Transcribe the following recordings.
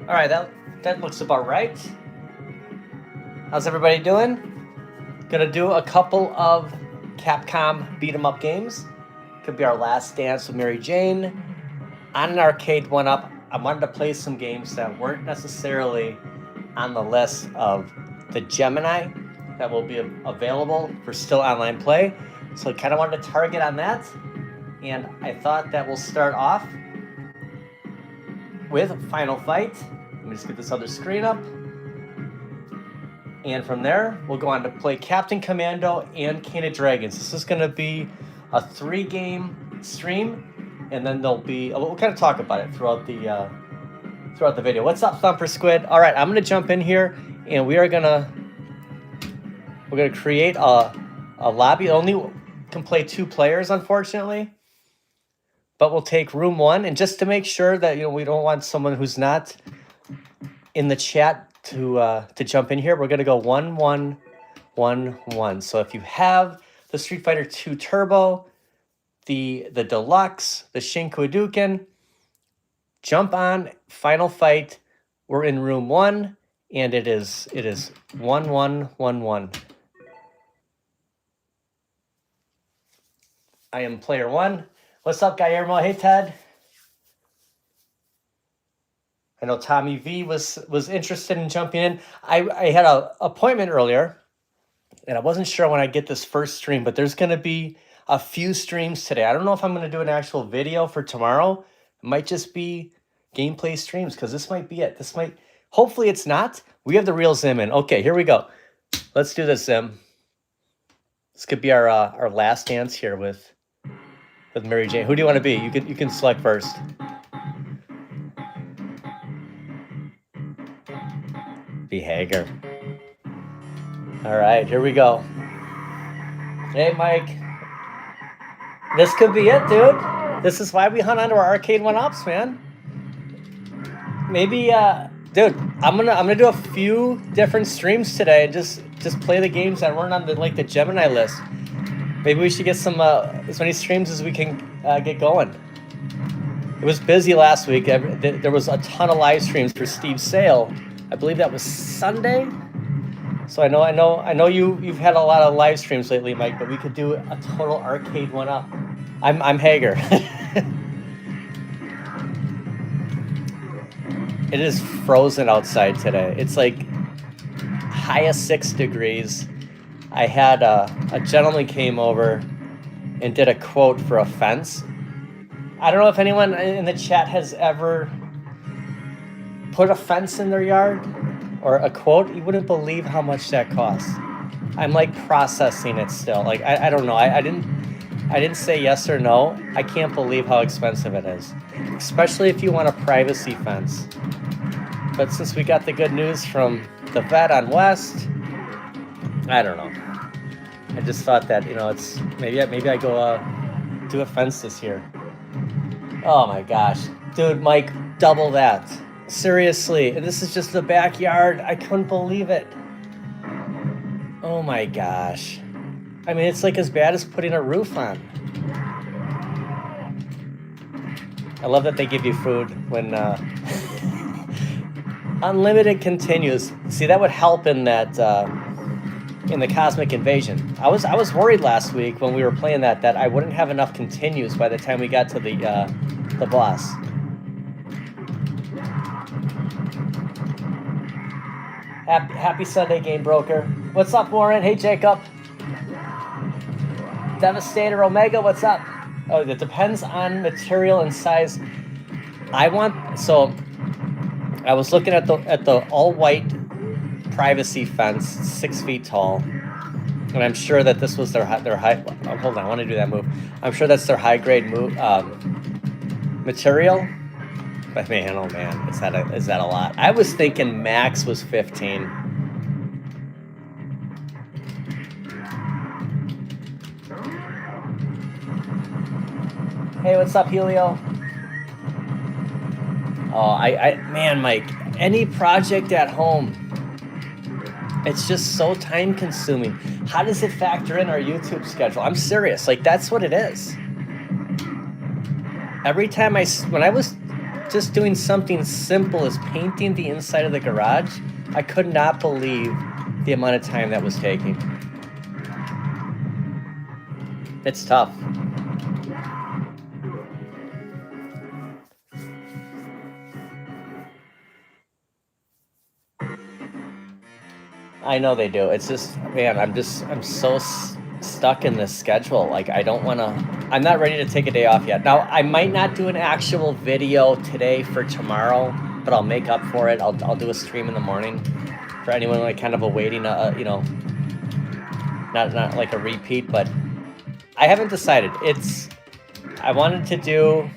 All right, that looks about right. How's everybody doing? Gonna do a couple of Capcom beat 'em up games. Could be our last dance with Mary Jane. On an Arcade1up, I wanted to play some games that weren't necessarily on the list of the Gemini that will be available for still online play. So I kind of wanted to target on that. And I thought that we'll start off with Final Fight. Let me just get this other screen up. And from there, we'll go on to play Captain Commando and King of Dragons. This is going to be a 3-game stream, and then there'll be, we'll kind of talk about it throughout the video. What's up, Thumper Squid? All right, I'm going to jump in here, and we're going to create a lobby. It only can play 2 players, unfortunately. But we'll take room 1, and just to make sure that we don't want someone who's not in the chat to jump in here, we're gonna go 1-1-1-1. So if you have the Street Fighter 2 Turbo, the Deluxe, the Shin Hadouken, jump on Final Fight. We're in room 1, and it is 1-1-1-1. I am player 1. What's up, Guillermo? Hey, Ted. I know Tommy V was interested in jumping in. I had an appointment earlier, and I wasn't sure when I'd get this first stream, but there's going to be a few streams today. I don't know if I'm going to do an actual video for tomorrow. It might just be gameplay streams, because this might be it. Hopefully it's not. We have the real Zim in. Okay, here we go. Let's do this, Zim. This could be our last dance here with Mary Jane. Who do you want to be? You can select first. Be Hager. All right, here we go. Hey, Mike. This could be it, dude. This is why we hunt onto our Arcade1ups, man. Maybe, dude, I'm gonna do a few different streams today and just play the games that weren't on the Gemini list. Maybe we should get some as many streams as we can get going. It was busy last week. There was a ton of live streams for Steve's sale. I believe that was Sunday. So I know you've had a lot of live streams lately, Mike. But we could do a total Arcade1up. I'm Hager. It is frozen outside today. It's like high of 6 degrees. I had a gentleman came over and did a quote for a fence. I don't know if anyone in the chat has ever put a fence in their yard or a quote. You wouldn't believe how much that costs. I'm like processing it still. Like I don't know. I didn't say yes or no. I can't believe how expensive it is, especially if you want a privacy fence. But since we got the good news from the vet on West, I don't know. I just thought that, it's maybe I go do a fence this year. Oh my gosh. Dude, Mike, double that. Seriously. And this is just the backyard. I couldn't believe it. Oh my gosh. I mean, it's like as bad as putting a roof on. I love that they give you food when unlimited continues. See, that would help in that in the Cosmic Invasion. I was worried last week when we were playing that I wouldn't have enough continues by the time we got to the boss. Happy Sunday, Game Broker. What's up, Warren? Hey, Jacob. Devastator Omega, what's up? Oh, it depends on material and size. I was looking at the all-white privacy fence, 6 feet tall, and I'm sure that this was their high. Oh, hold on, I want to do that move. I'm sure that's their high-grade material. But man, oh man, is that a lot? I was thinking max was 15. Hey, what's up, Helio? Oh, man, Mike, any project at home, it's just so time consuming. How does it factor in our YouTube schedule? I'm serious, like that's what it is. Every time when I was just doing something simple as painting the inside of the garage, I could not believe the amount of time that was taking. It's tough. I know they do. It's just, man, I'm so stuck in this schedule. Like, I don't want to, I'm not ready to take a day off yet. Now, I might not do an actual video today for tomorrow, but I'll make up for it. I'll do a stream in the morning for anyone like kind of awaiting you know, not like a repeat, but I haven't decided. I wanted to do,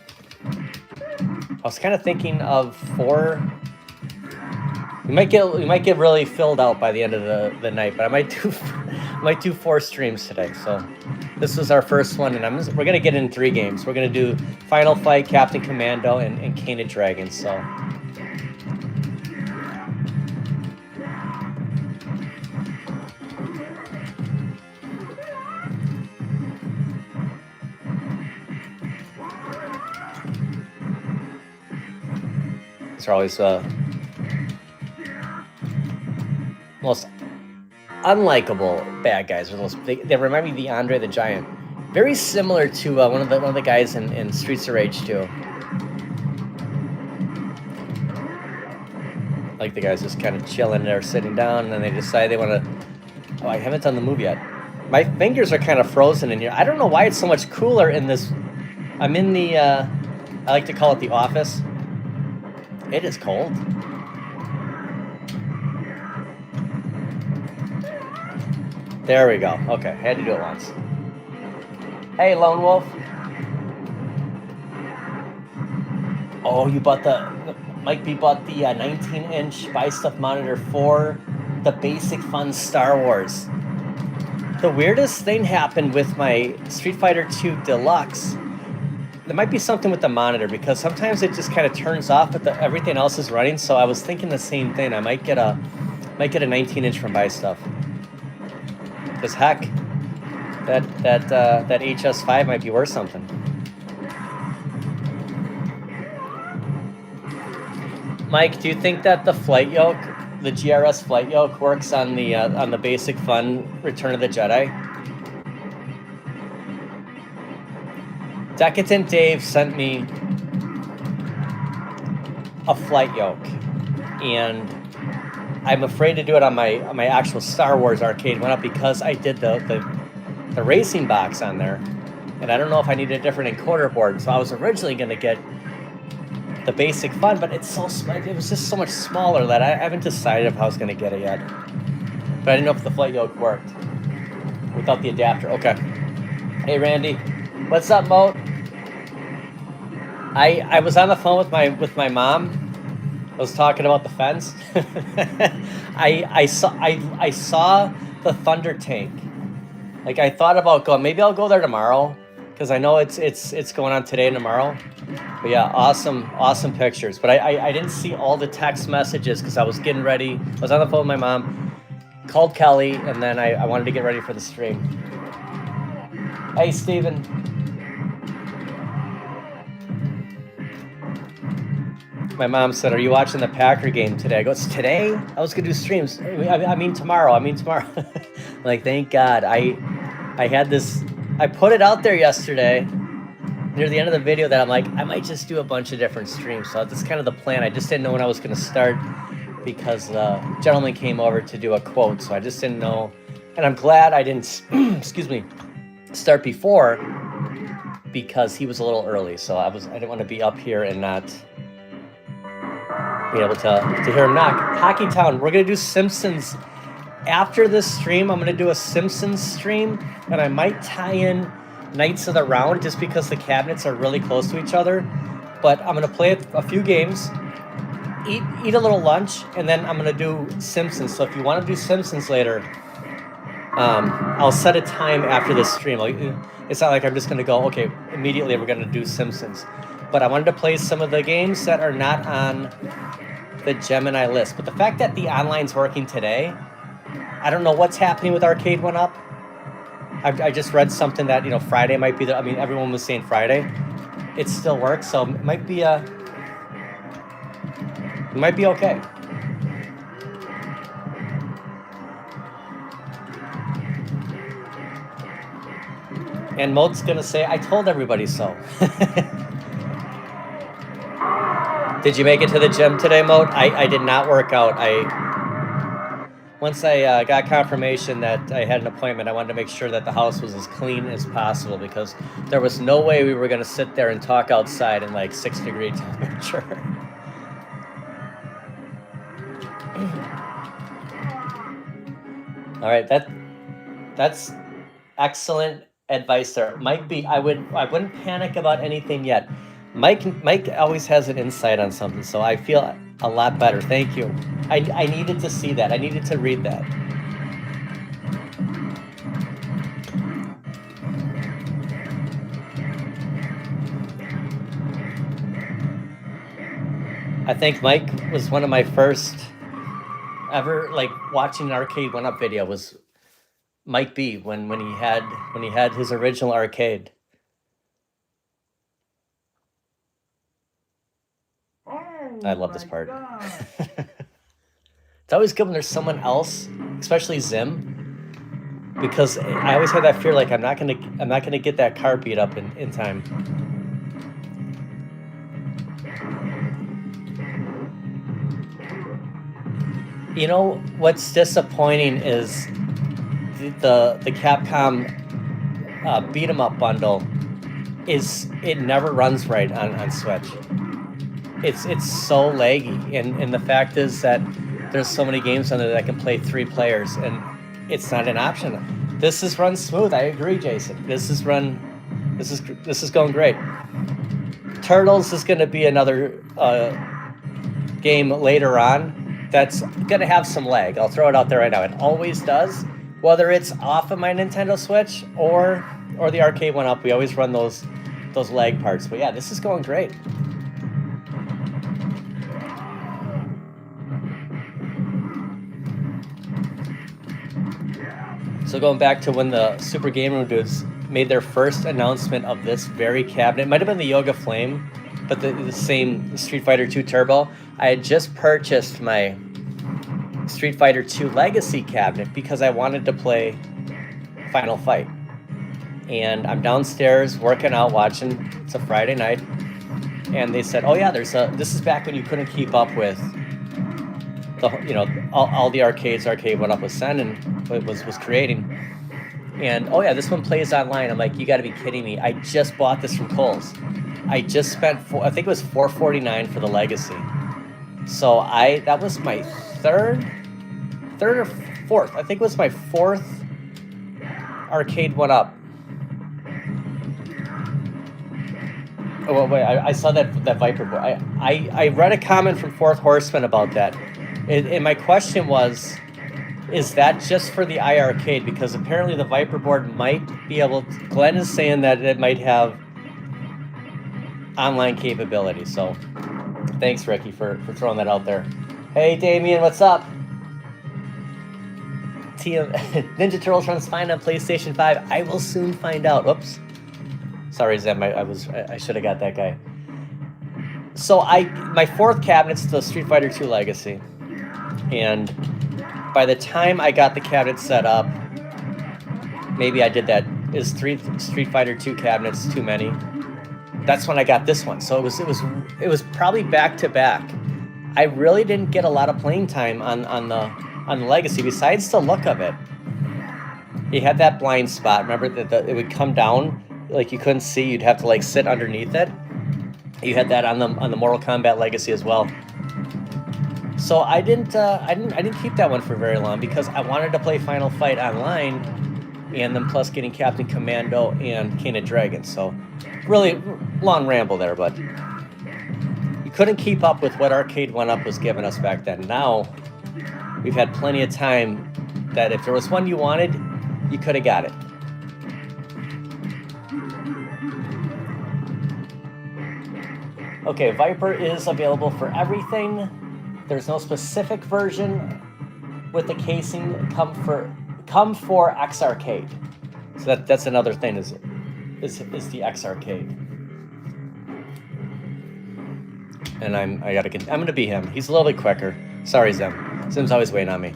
I was kind of thinking of 4. We might get really filled out by the end of the night, but I might do 4 streams today. So this was our first one, and we're gonna get in 3 games. We're gonna do Final Fight, Captain Commando, and Cane of Dragons. So these are always most unlikable bad guys. They remind me of the Andre the Giant. Very similar to one of the guys in Streets of Rage 2. Like the guys just kind of chilling there, sitting down, and then they decide they want to. Oh, I haven't done the move yet. My fingers are kind of frozen in here. I don't know why it's so much cooler in this. I'm in the. I like to call it the office. It is cold. There we go. Okay, had to do it once. Hey, Lone Wolf. Oh, you bought Mike B bought the 19-inch Buy Stuff monitor for the Basic Fun Star Wars. The weirdest thing happened with my Street Fighter 2 Deluxe. There might be something with the monitor because sometimes it just kind of turns off, but everything else is running. So I was thinking the same thing. I might get a 19-inch from Buy Stuff. Because heck, that HS5 might be worth something. Mike, do you think that the flight yoke, the GRS flight yoke, works on the Basic Fun Return of the Jedi? Decadent Dave sent me a flight yoke, and I'm afraid to do it on my actual Star Wars Arcade1up because I did the racing box on there, and I don't know if I need a different encoder board. So I was originally going to get the Basic Fun, but it was just so much smaller that I haven't decided if I was going to get it yet. But I didn't know if the flight yoke worked without the adapter. Okay. Hey Randy, what's up, Moat? I was on the phone with my mom. I was talking about the fence. I saw the Thunder tank. Like I thought about going. Maybe I'll go there tomorrow because I know it's going on today and tomorrow. But yeah, awesome pictures. But I didn't see all the text messages because I was getting ready. I was on the phone with my mom, called Kelly, and then I wanted to get ready for the stream. Hey, Steven. My mom said, "Are you watching the Packer game today?" I go, "It's today? I was gonna do streams. I mean tomorrow. Like, thank God. I had this. I put it out there yesterday near the end of the video that I'm like, I might just do a bunch of different streams. So that's kind of the plan. I just didn't know when I was gonna start because a gentleman came over to do a quote. So I just didn't know. And I'm glad I didn't, excuse me, start before because he was a little early. So I didn't want to be up here and not be able to hear him knock. Hockey Town, we're going to do Simpsons. After this stream, I'm going to do a Simpsons stream, and I might tie in Knights of the Round just because the cabinets are really close to each other. But I'm going to play a few games, eat a little lunch, and then I'm going to do Simpsons. So if you want to do Simpsons later, I'll set a time after this stream. It's not like I'm just going to go, okay, immediately we're going to do Simpsons. But I wanted to play some of the games that are not on the Gemini list. But the fact that the online's working today, I don't know what's happening with Arcade1up. I just read something that, Friday might be everyone was saying Friday. It still works, so it might be You might be okay. And Moat's gonna say, I told everybody so. Did you make it to the gym today, Moat? I did not work out. Once I got confirmation that I had an appointment, I wanted to make sure that the house was as clean as possible because there was no way we were gonna sit there and talk outside in like 6-degree temperature. All right, that's excellent advice there. I wouldn't panic about anything yet. Mike always has an insight on something, so I feel a lot better. Thank you. I needed to see that. I needed to read that. I think Mike was one of my first ever like watching an Arcade1up video was Mike B when he had his original arcade. I love this part. It's always good when there's someone else, especially Zim, because I always have that fear like I'm not gonna get that car beat up in time. You know what's disappointing is the Capcom beat 'em up bundle it never runs right on Switch. It's so laggy, and the fact is that there's so many games on there that can play 3 players, and it's not an option. This is run smooth. I agree, Jason. This is going great. Turtles is going to be another game later on that's going to have some lag. I'll throw it out there right now. It always does, whether it's off of my Nintendo Switch or the Arcade1up. We always run those lag parts. But yeah, this is going great. So going back to when the Super Game Room dudes made their first announcement of this very cabinet, it might have been the Yoga Flame, but the same Street Fighter 2 Turbo. I had just purchased my Street Fighter 2 Legacy cabinet because I wanted to play Final Fight. And I'm downstairs working out, watching, it's a Friday night, and they said, oh yeah, this is back when you couldn't keep up with all the arcades Arcade1up was sending, was creating. And oh yeah, this one plays online. I'm like, you gotta be kidding me. I just bought this from Kohl's. I just spent I think it was $449 for the Legacy. So that was my third or fourth. I think it was my 4th Arcade1up. Oh wait, I saw that Viper boy. I read a comment from Fourth Horseman about that. And my question was, is that just for the iArcade? Because apparently the Viper board might be able to, Glenn is saying that it might have online capability. So thanks, Ricky, for throwing that out there. Hey, Damien, what's up? Ninja Turtles runs fine on PlayStation 5. I will soon find out. Oops. Sorry, Zem, I should have got that guy. So my 4th cabinet's the Street Fighter 2 Legacy. And by the time I got the cabinet set up, maybe I did that. Is 3 Street Fighter 2 cabinets too many? That's when I got this one. So it was probably back to back. I really didn't get a lot of playing time on the Legacy besides the look of it. You had that blind spot. Remember that it would come down like you couldn't see. You'd have to like sit underneath it. You had that on the Mortal Kombat Legacy as well. So I didn't keep that one for very long because I wanted to play Final Fight online, and then plus getting Captain Commando and King of Dragons. So really long ramble there, but you couldn't keep up with what Arcade1up was giving us back then. Now we've had plenty of time that if there was one you wanted, you could have got it. Okay, Viper is available for everything. There's no specific version with the casing come for X Arcade. So that's another thing is the X Arcade. And I'm gonna be him. He's a little bit quicker. Sorry, Zim. Zim's always waiting on me.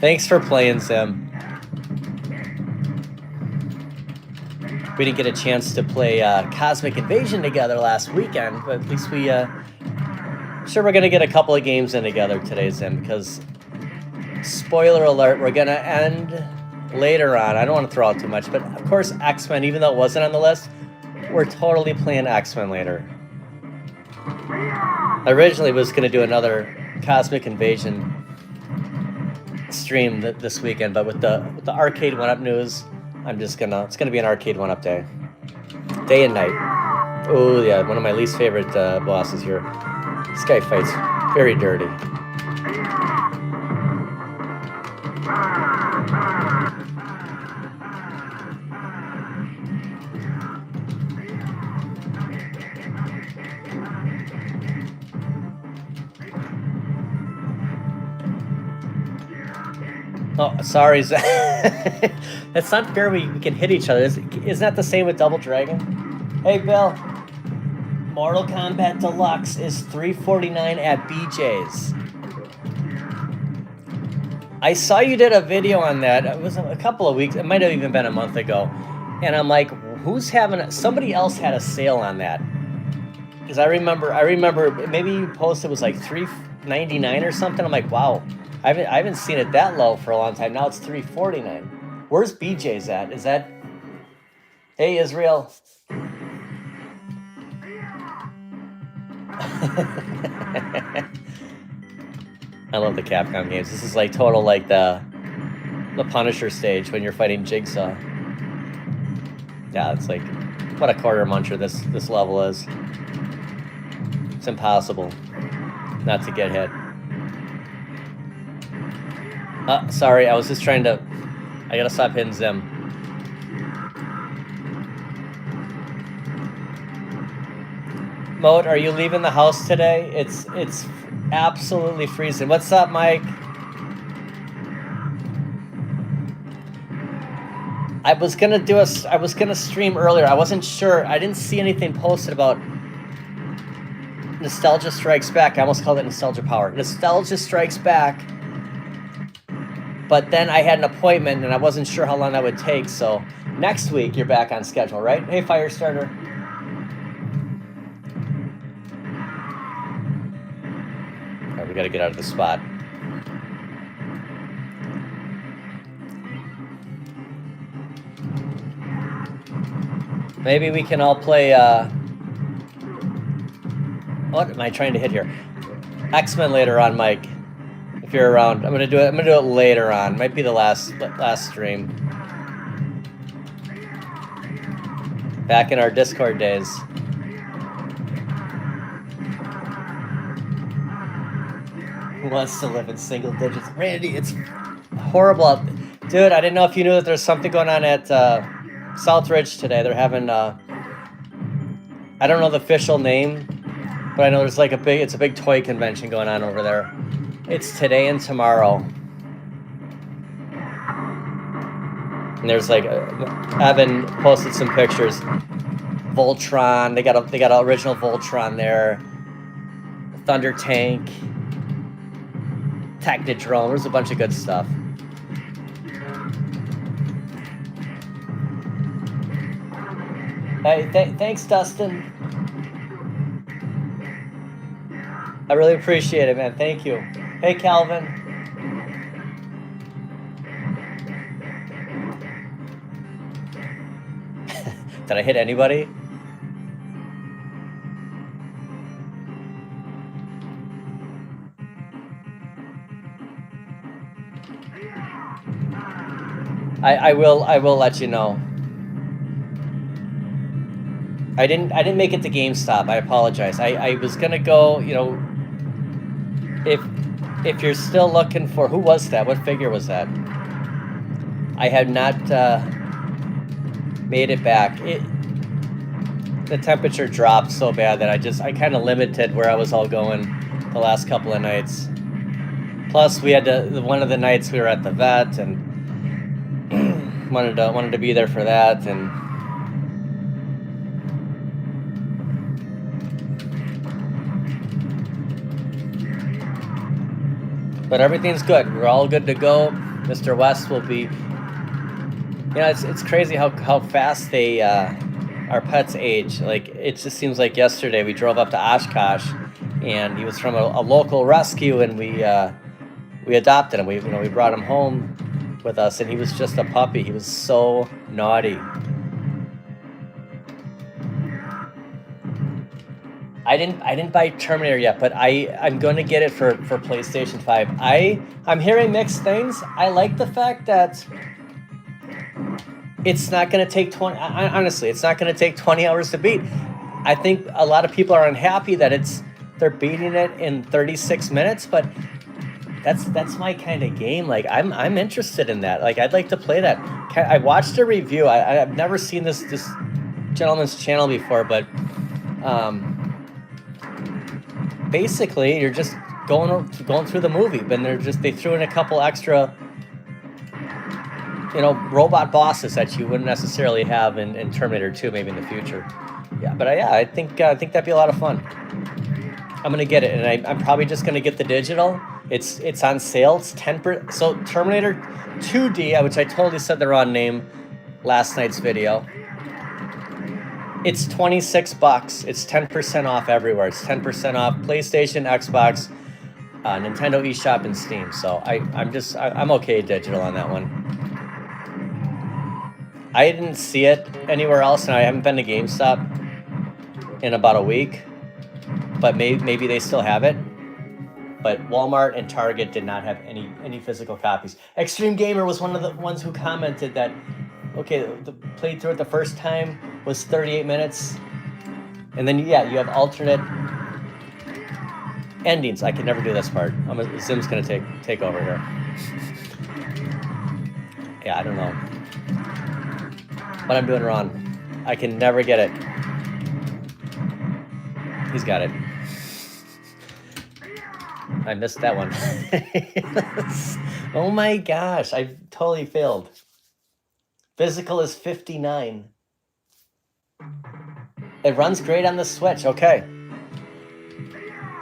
Thanks for playing, Zim. We didn't get a chance to play Cosmic Invasion together last weekend, but at least we, I'm sure we're gonna get a couple of games in together today, Zim, because spoiler alert, we're gonna end later on. I don't want to throw out too much, but of course X-Men, even though it wasn't on the list, we're totally playing X-Men later. I originally was gonna do another Cosmic Invasion stream this weekend, but with the Arcade1up news, it's gonna be an Arcade1up day and night. Oh yeah, one of my least favorite bosses here. This guy fights very dirty. Oh, sorry, that's not fair. We can hit each other. Isn't that the same with Double Dragon? Hey, Bill. Mortal Kombat Deluxe is $349 at BJ's. I saw you did a video on that. It was a couple of weeks. It might have even been a month ago. And I'm like, somebody else had a sale on that. Because I remember maybe you posted it was like $3.99 or something. I'm like, wow. I haven't seen it that low for a long time. Now it's $3.49. Where's BJ's at? Is that... Hey, Israel. I love the Capcom games. This is like total like the Punisher stage when you're fighting Jigsaw. Yeah, it's like what a quarter muncher this level is. It's impossible not to get hit. Sorry, I was just trying to... I gotta stop hitting Zim. Mode, are you leaving the house today? It's absolutely freezing. What's up, Mike? I was gonna stream earlier. I wasn't sure. I didn't see anything posted about Nostalgia Strikes Back. I almost called it Nostalgia Power. Nostalgia Strikes Back. But then I had an appointment, and I wasn't sure how long that would take, so next week you're back on schedule, right? Hey, Firestarter. All right, we gotta get out of the spot. Maybe we can all play, what am I trying to hit here? X-Men later on, Mike. If you're around, I'm gonna do it later on. Might be the last stream. Back in our Discord days. Who wants to live in single digits? Randy, it's horrible. Dude, I didn't know if you knew that there's something going on at Southridge today. They're having I don't know the official name, but I know there's like it's a big toy convention going on over there. It's today and tomorrow. And there's like, Evan posted some pictures. Voltron, they got an original Voltron there. Thunder Tank. Technodrome, there's a bunch of good stuff. Hey, thanks, Dustin. I really appreciate it, man. Thank you. Hey, Calvin. Did I hit anybody? I will let you know. I didn't make it to GameStop. I apologize. I was gonna go, you know, if you're still looking for, who was that? What figure was that? I had not made it back. The temperature dropped so bad that I kind of limited where I was all going the last couple of nights. Plus, we had one of the nights we were at the vet and wanted to be there for that. And But everything's good. We're all good to go. Mr. West will be... it's crazy how fast they our pets age. Like, it just seems like yesterday we drove up to Oshkosh, and he was from a local rescue, and we adopted him. We brought him home with us, and he was just a puppy. He was so naughty. I didn't buy Terminator yet, but I'm going to get it for PlayStation 5. I'm hearing mixed things. I like the fact that it's not going to take 20. Honestly, it's not going to take 20 hours to beat. I think a lot of people are unhappy that they're beating it in 36 minutes, but that's my kind of game. Like, I'm interested in that. Like, I'd like to play that. I watched a review. I've never seen this gentleman's channel before, but basically you're just going through the movie, but they threw in a couple extra robot bosses that you wouldn't necessarily have in Terminator 2, maybe in the future. Yeah, but I think that'd be a lot of fun. I'm gonna get it, and I'm probably just gonna get the digital. It's on sale. It's 10%. So Terminator 2D, which I totally said the wrong name last night's video. It's $26. It's 10% off everywhere. It's 10% off PlayStation, Xbox, Nintendo eShop, and Steam. So I'm okay digital on that one. I didn't see it anywhere else, and I haven't been to GameStop in about a week. But maybe they still have it. But Walmart and Target did not have any physical copies. Extreme Gamer was one of the ones who commented that, okay, the playthrough it the first time was 38 minutes. And then, yeah, you have alternate endings. I can never do this part. Zim's going to take over here. Yeah, I don't know what I'm doing wrong. I can never get it. He's got it. I missed that one. Oh my gosh, I totally failed. Physical is 59. It runs great on the Switch. Okay.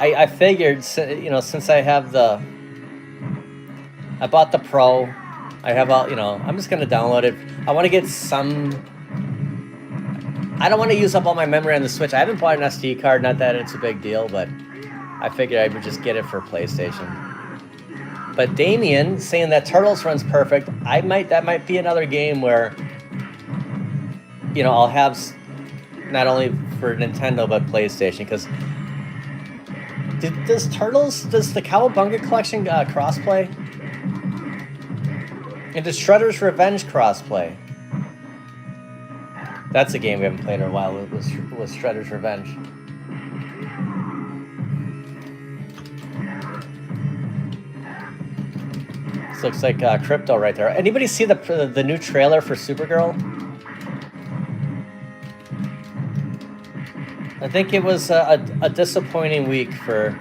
I figured, since I have I bought the Pro. I have all, I'm just going to download it. I want to get I don't want to use up all my memory on the Switch. I haven't bought an SD card, not that it's a big deal, but I figured I would just get it for PlayStation. But Damien saying that Turtles runs perfect. That might be another game where, I'll have not only for Nintendo but PlayStation, because does the Cowabunga Collection crossplay? And does Shredder's Revenge crossplay? That's a game we haven't played in a while. It was Shredder's Revenge. This looks like Crypto right there. Anybody see the new trailer for Supergirl? I think it was a disappointing week for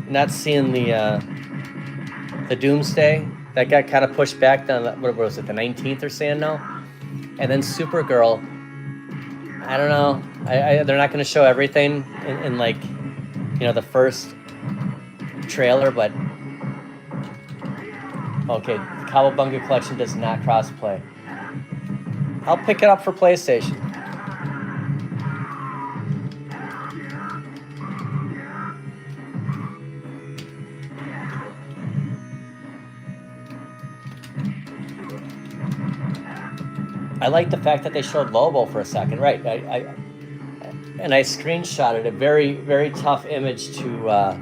not seeing the Doomsday. That got kind of pushed back down. What was it, the 19th or saying now? And then Supergirl. I don't know. They're not going to show everything in like, the first trailer, but okay, Cowabunga Collection does not crossplay. I'll pick it up for PlayStation. I like the fact that they showed Lobo for a second, right? I screenshotted a very, very tough image to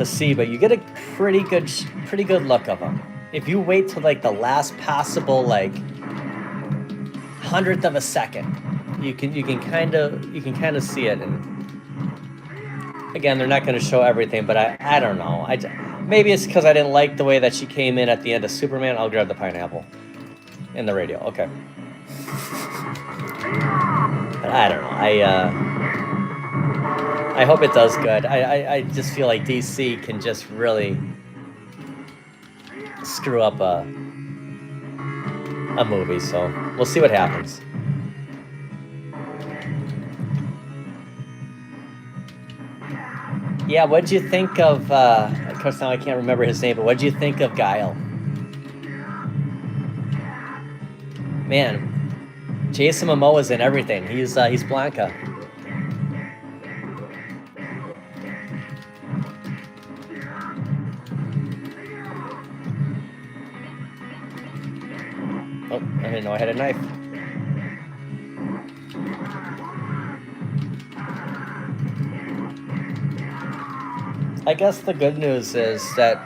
see, but you get a pretty good look of him. If you wait till like the last possible like 100th of a second, you can kind of see it. And again, they're not going to show everything, but I don't know. Maybe it's because I didn't like the way that she came in at the end of Superman. I'll grab the pineapple. In the radio, okay. But I don't know. I hope it does good. I just feel like DC can just really screw up a movie, so we'll see what happens. Yeah, what'd you think of course, now I can't remember his name, but what did you think of Guile? Man, Jason Momoa's in everything. He's Blanca. Oh, I didn't know I had a knife. I guess the good news is that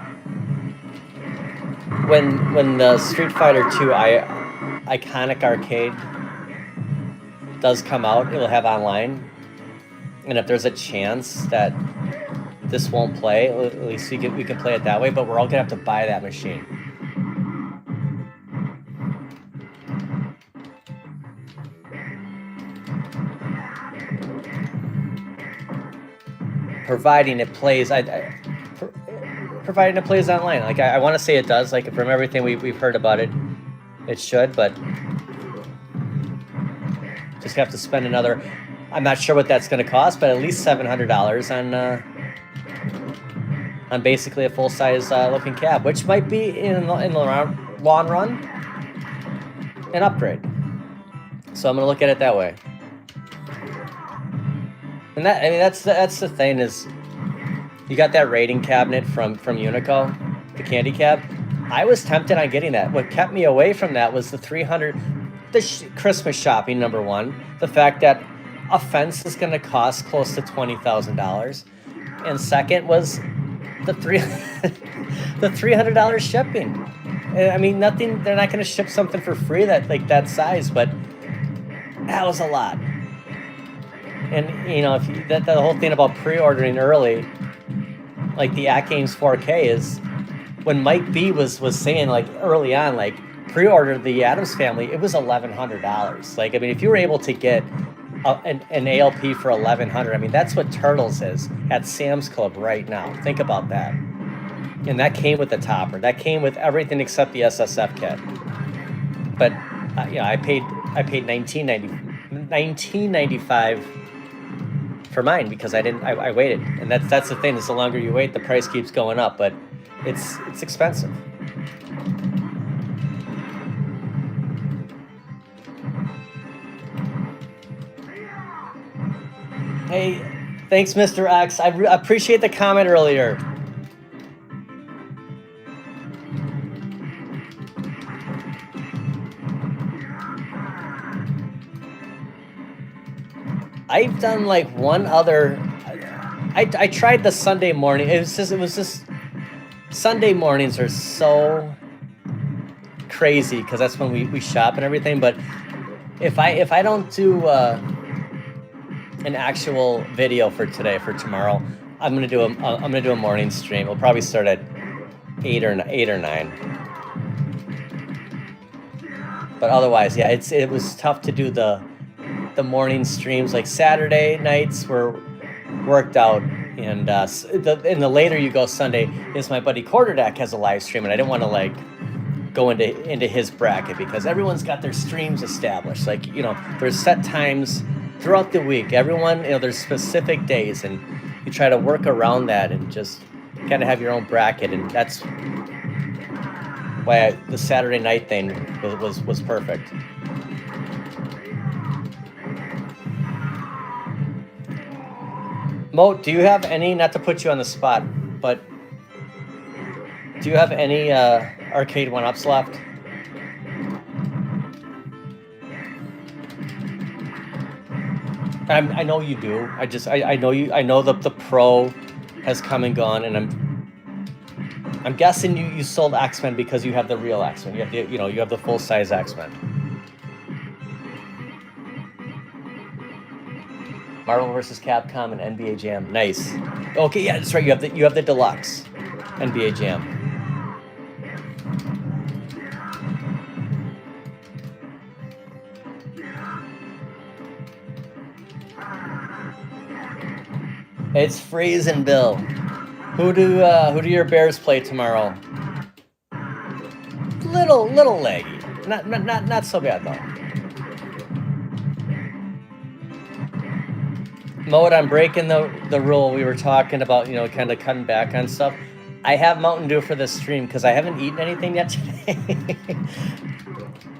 when the Street Fighter 2 Iconic Arcade does come out, it'll have online. And if there's a chance that this won't play, at least we can play it that way, but we're all gonna have to buy that machine. Providing it plays, providing it plays online. Like I want to say it does. Like from everything we've heard about it, it should. But just have to spend another. I'm not sure what that's going to cost, but at least $700 on basically a full size looking cab, which might be in the long run an upgrade. So I'm going to look at it that way. And that's the thing is, you got that rating cabinet from Unico, the candy cab. I was tempted on getting that. What kept me away from that was the Christmas shopping, number one. The fact that a fence is going to cost close to $20,000, and second was the $300 shipping. I mean, nothing. They're not going to ship something for free that size, but that was a lot. And you know, if the whole thing about pre-ordering early, like the At Games 4K is, when Mike B was saying like early on, like pre-order the Addams Family, it was $1,100. Like, I mean, if you were able to get an ALP for $1,100, I mean, that's what Turtles is at Sam's Club right now. Think about that. And that came with the topper. That came with everything except the SSF kit. But you know, I paid $19.95 for mine because I waited. And that's the thing, is the longer you wait, the price keeps going up, but it's expensive. Hey, thanks, Mr. X. I appreciate the comment earlier. I've done like one other. I tried the Sunday morning. It was just Sunday mornings are so crazy because that's when we shop and everything. But if I don't do an actual video for tomorrow, I'm gonna do a morning stream. We'll probably start at 8 or 9. But otherwise, yeah, it was tough to do the morning streams. Like Saturday nights were worked out, and the later you go Sunday is my buddy Quarterdeck has a live stream, and I didn't want to like go into his bracket because everyone's got their streams established. Like, you know, there's set times throughout the week. Everyone, you know, there's specific days, and you try to work around that and just kind of have your own bracket, and that's why the Saturday night thing was perfect. Mo, do you have any, not to put you on the spot, but do you have any Arcade1ups left? I know you do. I know you. I know the Pro has come and gone, and I'm guessing you sold X-Men because you have the real X-Men. You have you have the full size X-Men. Marvel vs. Capcom and NBA Jam. Nice. Okay, yeah, that's right. You have the deluxe NBA Jam. It's freezing, Bill. Who do your Bears play tomorrow? Little laggy. Not so bad though. Mode, I'm breaking the rule. We were talking about, kind of cutting back on stuff. I have Mountain Dew for this stream because I haven't eaten anything yet today.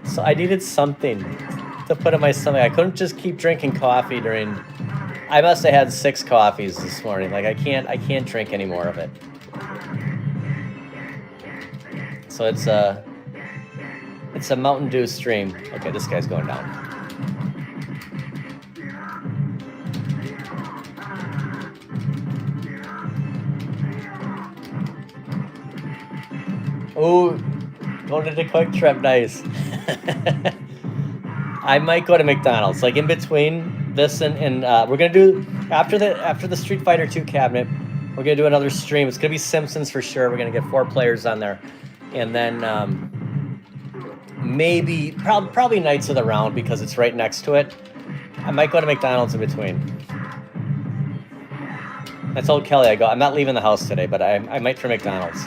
So I needed something to put in my stomach. I couldn't just keep drinking coffee during... I must have had 6 coffees this morning. Like I can't drink any more of it. So it's a Mountain Dew stream. Okay, this guy's going down. Oh, going to the Quick Trip, nice. I might go to McDonald's, like in between this and we're gonna do after the Street Fighter 2 cabinet. We're gonna do another stream. It's gonna be Simpsons for sure. We're gonna get 4 players on there, and then maybe probably Knights of the Round because it's right next to it. I might go to McDonald's in between. I told Kelly I'm not leaving the house today, but I might try McDonald's.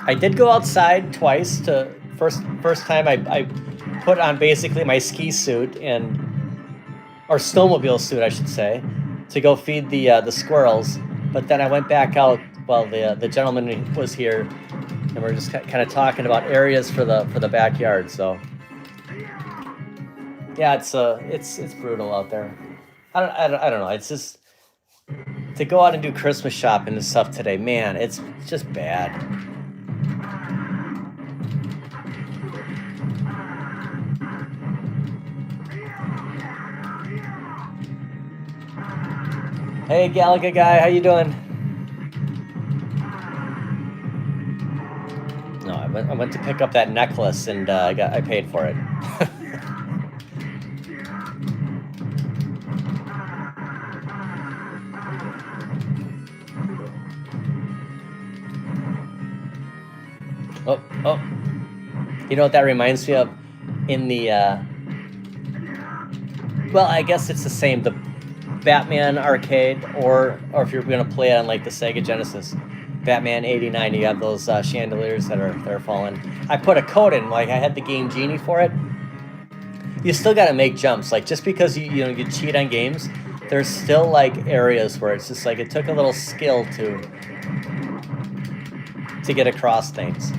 I did go outside twice. To first time I put on basically my ski suit or snowmobile suit I should say, to go feed the squirrels. But then I went back out while the gentleman was here, and we're just kind of talking about areas for the backyard. So yeah, it's brutal out there. I don't know. It's just to go out and do Christmas shopping and stuff today, man, it's just bad. Hey, Galaga guy, how you doing? No, I went to pick up that necklace and I paid for it. Oh, you know what that reminds me of? In the, well, I guess it's the same, the Batman arcade, or if you're gonna play it on like the Sega Genesis, Batman 89, you have those chandeliers that are falling. I put a code in, like I had the Game Genie for it. You still gotta make jumps, like just because you cheat on games, there's still like areas where it's just like it took a little skill to get across things.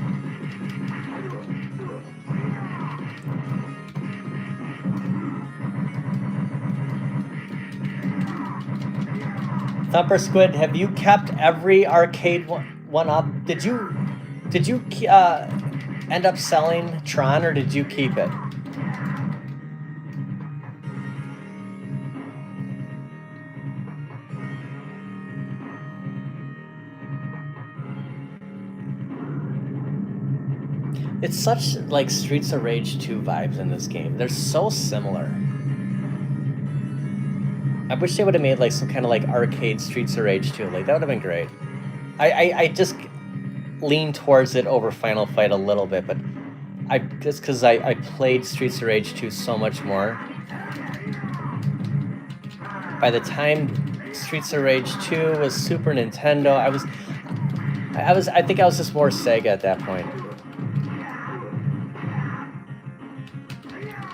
Thumper Squid, have you kept every Arcade1up? Did you end up selling Tron, or did you keep it? It's such like Streets of Rage 2 vibes in this game. They're so similar. I wish they would have made like some kind of like arcade Streets of Rage 2. Like that would have been great. I just lean towards it over Final Fight a little bit, but just because I played Streets of Rage 2 so much more. By the time Streets of Rage 2 was Super Nintendo, I think I was just more Sega at that point.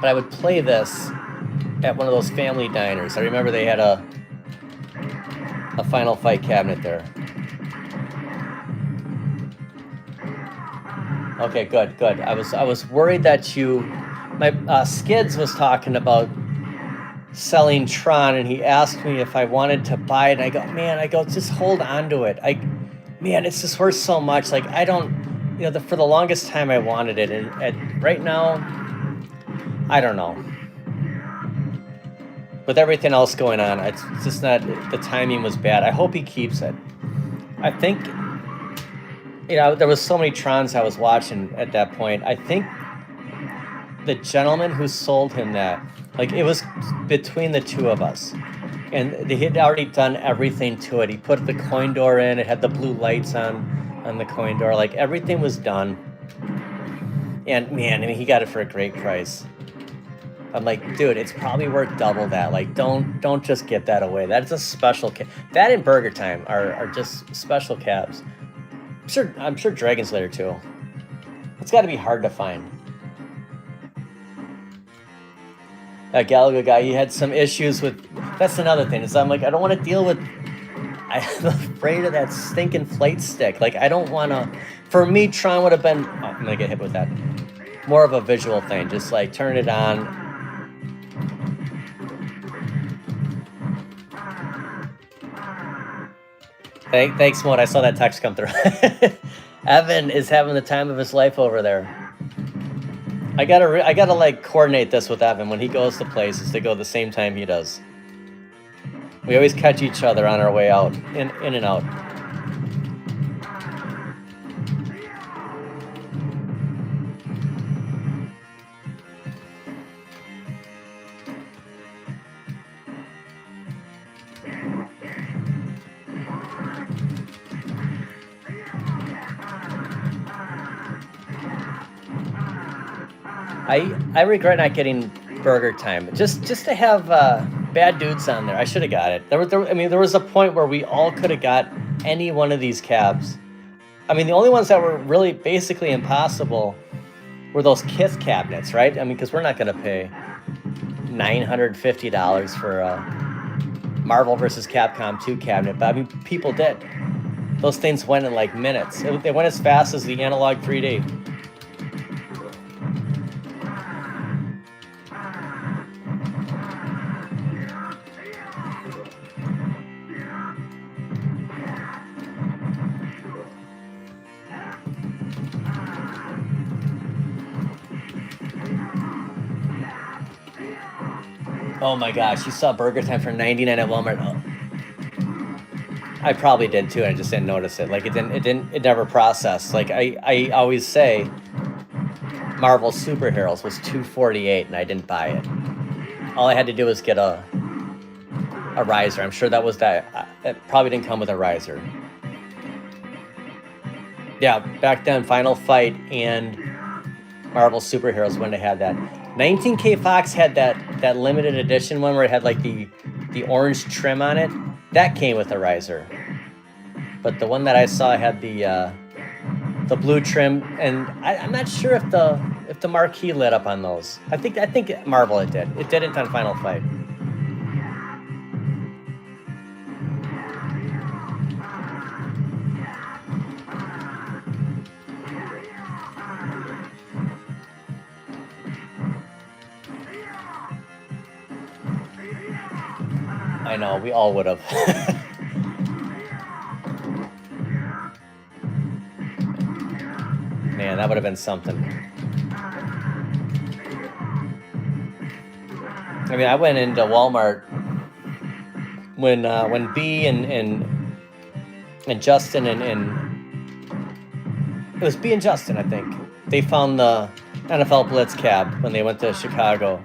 But I would play this at one of those family diners. I remember they had a Final Fight cabinet there. Okay, good. I was worried that my Skids was talking about selling Tron, and he asked me if I wanted to buy it. And I go, just hold on to it. Man, it's just worth so much. Like I don't, for the longest time I wanted it, and right now, I don't know. With everything else going on, it's just not, the timing was bad. I hope he keeps it. I think, there was so many Trons I was watching at that point. I think the gentleman who sold him that, like it was between the two of us. And they had already done everything to it. He put the coin door in, it had the blue lights on the coin door. Like everything was done. And man, he got it for a great price. I'm like, dude, it's probably worth double that. Like, don't just get that away. That's a special cab. That and Burger Time are just special cabs. I'm sure Dragon's Lair too. It's got to be hard to find. That Galaga guy, he had some issues with That's another thing. Is I'm like, I don't want to deal with. I'm afraid of that stinking flight stick. Like, I don't want to. For me, Tron would have been. Oh, I'm gonna get hit with that. More of a visual thing. Just like turn it on. Thanks, Mode. I saw that text come through. Evan is having the time of his life over there. I gotta like coordinate this with Evan when he goes to places to go the same time he does. We always catch each other on our way out, in and out. I regret not getting Burger Time. Just to have bad dudes on there. I should have got it. There was a point where we all could have got any one of these cabs. I mean, the only ones that were really basically impossible were those Kith cabinets, right? I mean, because we're not going to pay $950 for a Marvel vs. Capcom 2 cabinet. But I mean, people did. Those things went in like minutes. They went as fast as the analog 3D. Oh my gosh, you saw Burger Time for $99 at Walmart. Oh. I probably did too, and I just didn't notice it. Like it never processed. Like I always say, Marvel Superheroes was $248, and I didn't buy it. All I had to do was get a riser. I'm sure that was that. It probably didn't come with a riser. Yeah, back then, Final Fight and Marvel Superheroes when they had that. 19K Fox had that limited edition one where it had like the orange trim on it. That came with a riser. But the one that I saw had the blue trim, and I'm not sure if the marquee lit up on those. I think Marvel it did. It didn't on Final Fight. I know, we all would have. Man, that would have been something. I mean, I went into Walmart when B and Justin and it was B and Justin, I think. They found the NFL Blitz cab when they went to Chicago.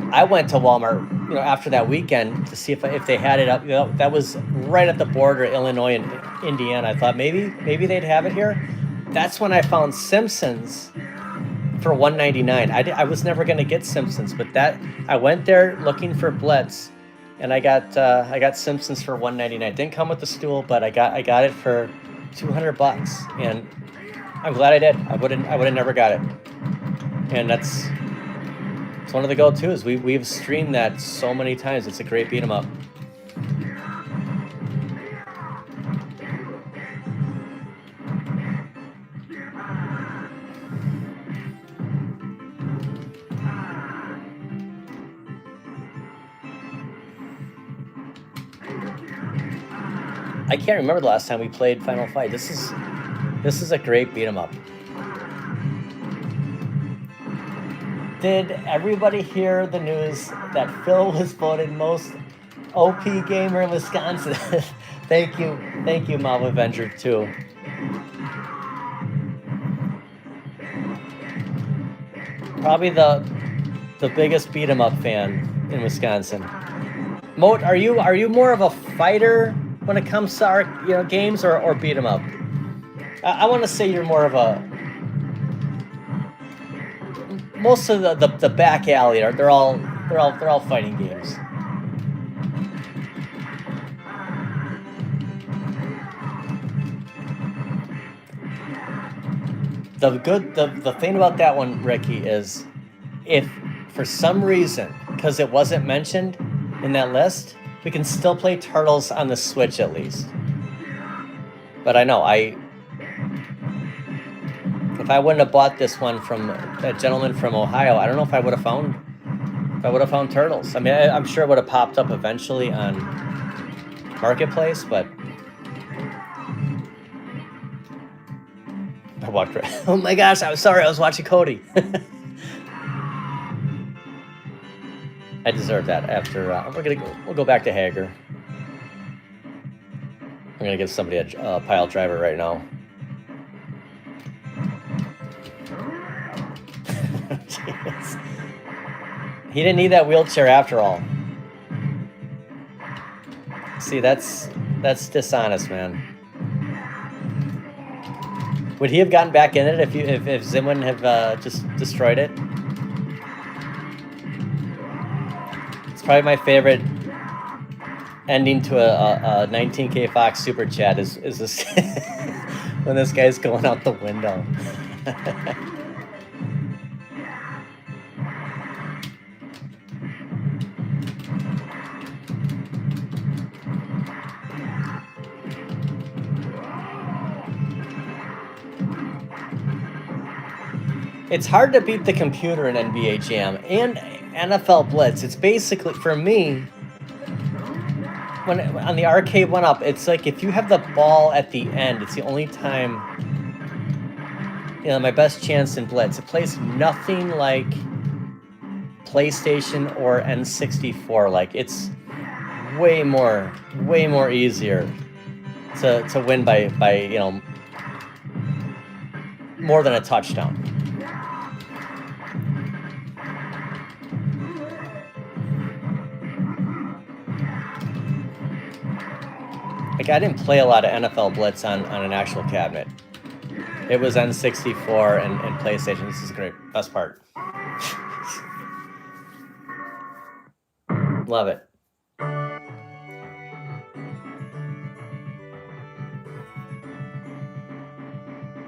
I went to Walmart, after that weekend to see if they had it up. That was right at the border, Illinois and Indiana. I thought maybe they'd have it here. That's when I found Simpsons for $199. I was never going to get Simpsons, but I went there looking for Blitz, and I got Simpsons for $199. Didn't come with the stool, but I got it for $200, and I'm glad I did. I would have never got it, and it's one of the go-tos. We've streamed that so many times. It's a great beat 'em up. I can't remember the last time we played Final Fight. This is a great beat 'em up. Did everybody hear the news that Phil was voted most OP gamer in Wisconsin? Thank you, Mob Avenger 2. Probably the biggest beat 'em up fan in Wisconsin. Moat, are you more of a fighter when it comes to our games or beat 'em up? I want to say you're more of a. Most of the back alley they're all fighting games. The thing about that one, Ricky, is if for some reason, because it wasn't mentioned, in that list, we can still play Turtles on the Switch at least. But I know, if I wouldn't have bought this one from that gentleman from Ohio, I don't know if I would have found Turtles. I mean, I'm sure it would have popped up eventually on Marketplace, but I walked right. Oh my gosh, I'm sorry, I was watching Cody. I deserve that after, we'll go back to Hager. I'm gonna give somebody a pile driver right now. Jeez. He didn't need that wheelchair after all. See, that's dishonest, man. Would he have gotten back in it if Zim wouldn't have just destroyed it? It's probably my favorite ending to a 19K Fox super chat is this when this guy's going out the window. It's hard to beat the computer in NBA Jam and NFL Blitz. It's basically, for me, when on the Arcade1up, it's like if you have the ball at the end, it's the only time, my best chance in Blitz. It plays nothing like PlayStation or N64. Like, it's way more easier to win by more than a touchdown. Like, I didn't play a lot of NFL Blitz on an actual cabinet. It was N64 and PlayStation. This is great. Best part. Love it.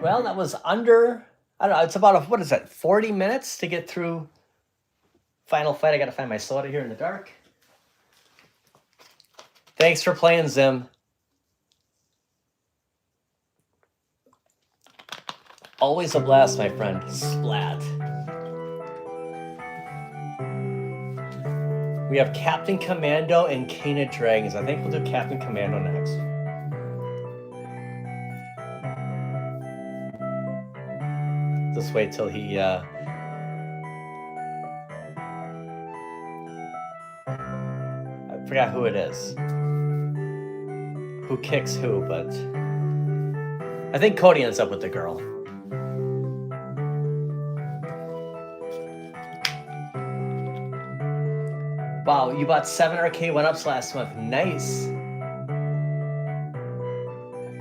Well, that was under, I don't know, it's about, what is that, 40 minutes to get through Final Fight. I got to find my soda here in the dark. Thanks for playing, Zim. Always a blast, my friend. Splat. We have Captain Commando and King of Dragons. I think we'll do Captain Commando next. Just wait till he I forgot who it is. Who kicks who, but I think Cody ends up with the girl. Wow, you bought 7 Arcade1ups last month. Nice.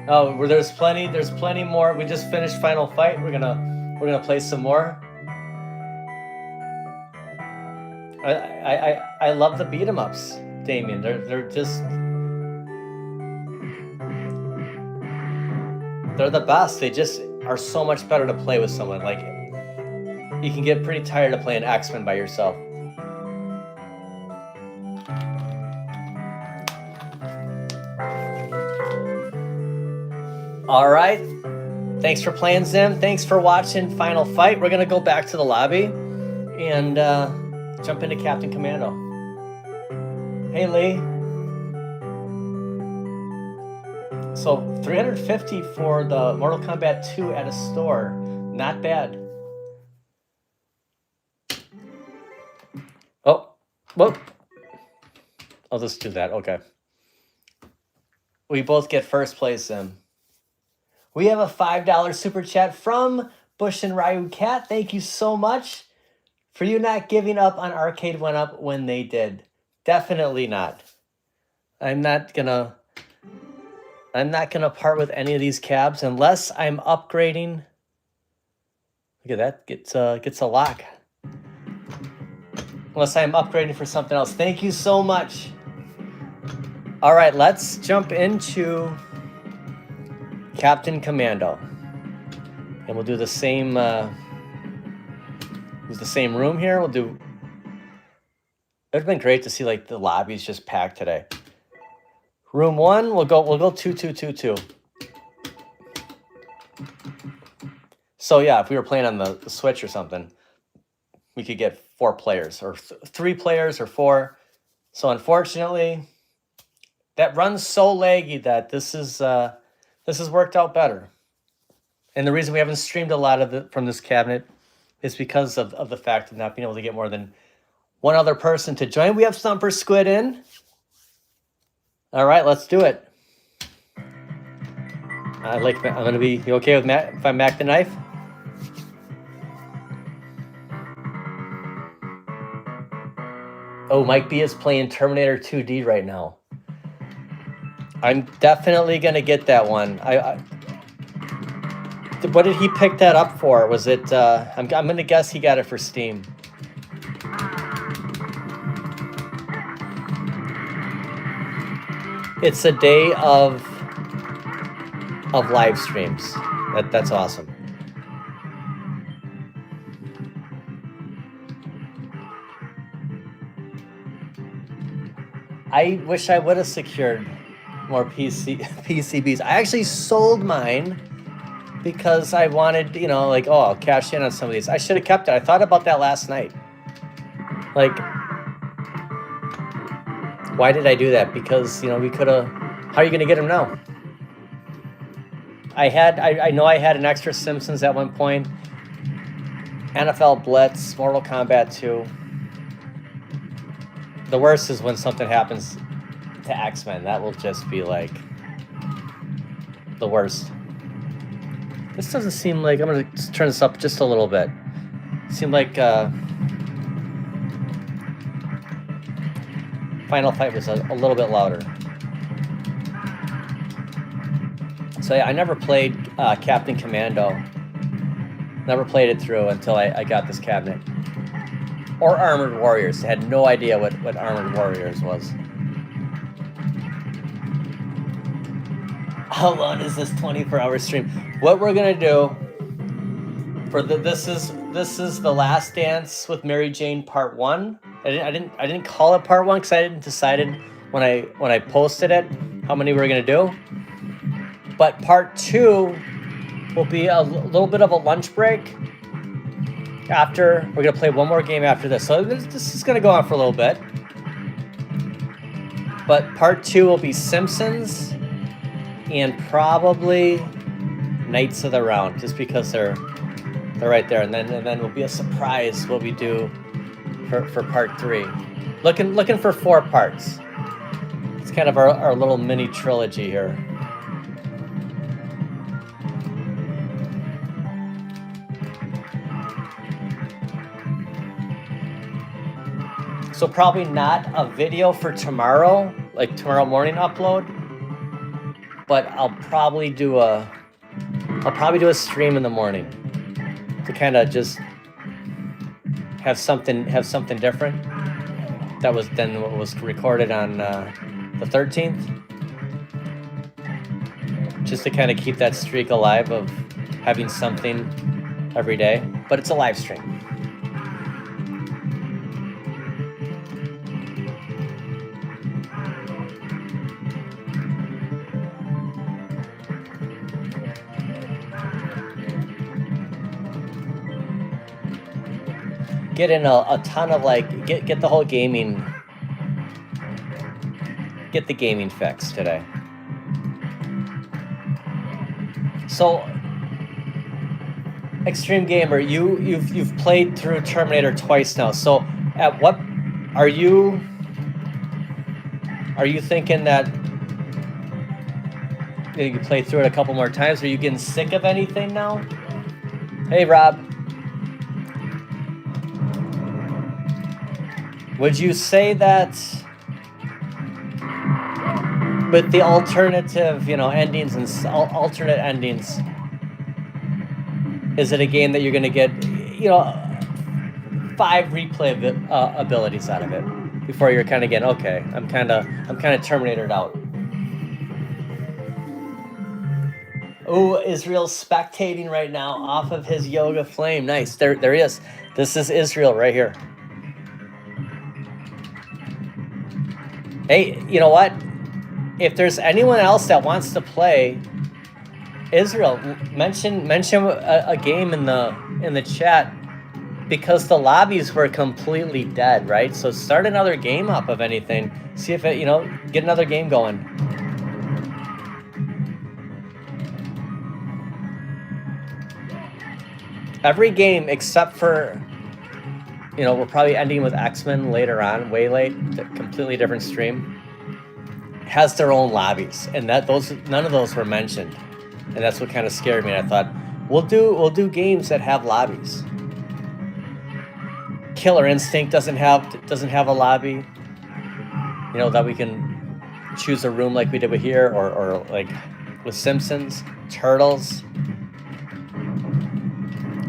Oh, there's plenty more. We just finished Final Fight. We're gonna play some more. I love the beat 'em ups, Damien. They're the best. They just are so much better to play with someone. Like, you can get pretty tired of playing X-Men by yourself. All right. Thanks for playing, Zim. Thanks for watching Final Fight. We're going to go back to the lobby and jump into Captain Commando. Hey, Lee. So 350 for the Mortal Kombat 2 at a store. Not bad. Oh, whoop. I'll just do that. Okay. We both get first place, Zim. We have a $5 super chat from Bush and Ryu Cat. Thank you so much for you not giving up on Arcade1up when they did. Definitely not. I'm not gonna part with any of these cabs unless I'm upgrading. Look at that, gets a lock. Unless I'm upgrading for something else. Thank you so much. All right, let's jump into Captain Commando, and we'll do the same. Use the same room here. We'll do It'd been great to see like the lobbies just packed today. Room 1, we'll go 2-2-2-2. So yeah, if we were playing on the Switch or something, we could get 4 players or 3 players or 4. So unfortunately, that runs so laggy that this has worked out better. And the reason we haven't streamed a lot of from this cabinet is because of the fact of not being able to get more than one other person to join. We have Thumper Squid in. All right, let's do it. I'm gonna be. You okay with Mac? If I Mac the knife? Oh, Mike B is playing Terminator 2D right now. I'm definitely gonna get that one. What did he pick that up for? Was it? I'm gonna guess he got it for Steam. It's a day of live streams. That's awesome. I wish I would have secured more PCBs. I actually sold mine because I wanted, you know, like, oh, I'll cash in on some of these. I should have kept it. I thought about that last night. Like, why did I do that? Because, you know, we could have. How are you going to get them now? I know I had an extra Simpsons at one point. NFL Blitz, Mortal Kombat 2. The worst is when something happens to X-Men. That will just be like the worst. This doesn't seem like, I'm going to turn this up just a little bit. Seemed like Final Fight was a little bit louder. So yeah, I never played Captain Commando. Never played it through until I got this cabinet. Or Armored Warriors. I had no idea what Armored Warriors was. How long is this 24-hour stream? What we're gonna do for this is the Last Dance with Mary Jane Part 1. I didn't call it Part 1 because I didn't decided when I posted it how many we were gonna do. But Part 2 will be a little bit of a lunch break. After, we're going to play one more game after this. So this is going to go on for a little bit. But Part 2 will be Simpsons and probably Knights of the Round, just because they're right there. And then will be a surprise what we do for Part 3. Looking for 4 parts. It's kind of our little mini trilogy here. So probably not a video for tomorrow, like tomorrow morning upload, but I'll probably do a stream in the morning to kind of just have something different. That was then what was recorded on the 13th, just to kind of keep that streak alive of having something every day. But it's a live stream. Get in a ton of like get the whole gaming, get the gaming fix today. So Extreme Gamer, you've played through Terminator twice now. So at what are you thinking that you play through it a couple more times? Are you getting sick of anything now? Hey Rob. Would you say that with the alternative, endings and alternate endings, is it a game that you're going to get, 5 replay abilities out of it before you're kind of getting, okay, I'm kind of Terminated out? Oh, Israel's spectating right now off of his yoga flame. Nice. There he is. This is Israel right here. Hey, you know what? If there's anyone else that wants to play, Israel, mention a game in the chat, because the lobbies were completely dead, right? So start another game up of anything. See if it, get another game going. Every game except for, we're probably ending with X-Men later on, way late, completely different stream, has their own lobbies, and none of those were mentioned, and that's what kind of scared me. And I thought, we'll do games that have lobbies. Killer Instinct doesn't have a lobby, that we can choose a room like we did with here, or like with Simpsons, Turtles,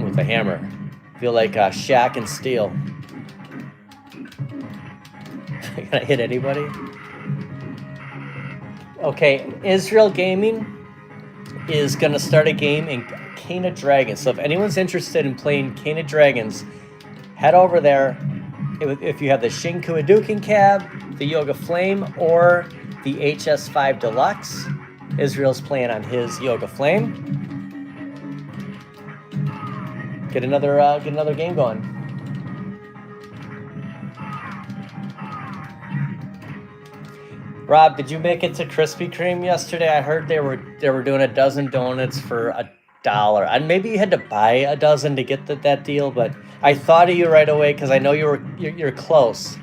with a hammer. Feel like Shaq and Steel. Can I hit anybody? Okay, Israel Gaming is gonna start a game in Cane of Dragons. So if anyone's interested in playing Cane of Dragons, head over there. If you have the Shinku Hadouken cab, the Yoga Flame, or the HS5 Deluxe, Israel's playing on his Yoga Flame. Get another game going. Rob, did you make it to Krispy Kreme yesterday? I heard they were doing a dozen donuts for $1, and maybe you had to buy a dozen to get that deal. But I thought of you right away because I know you're close.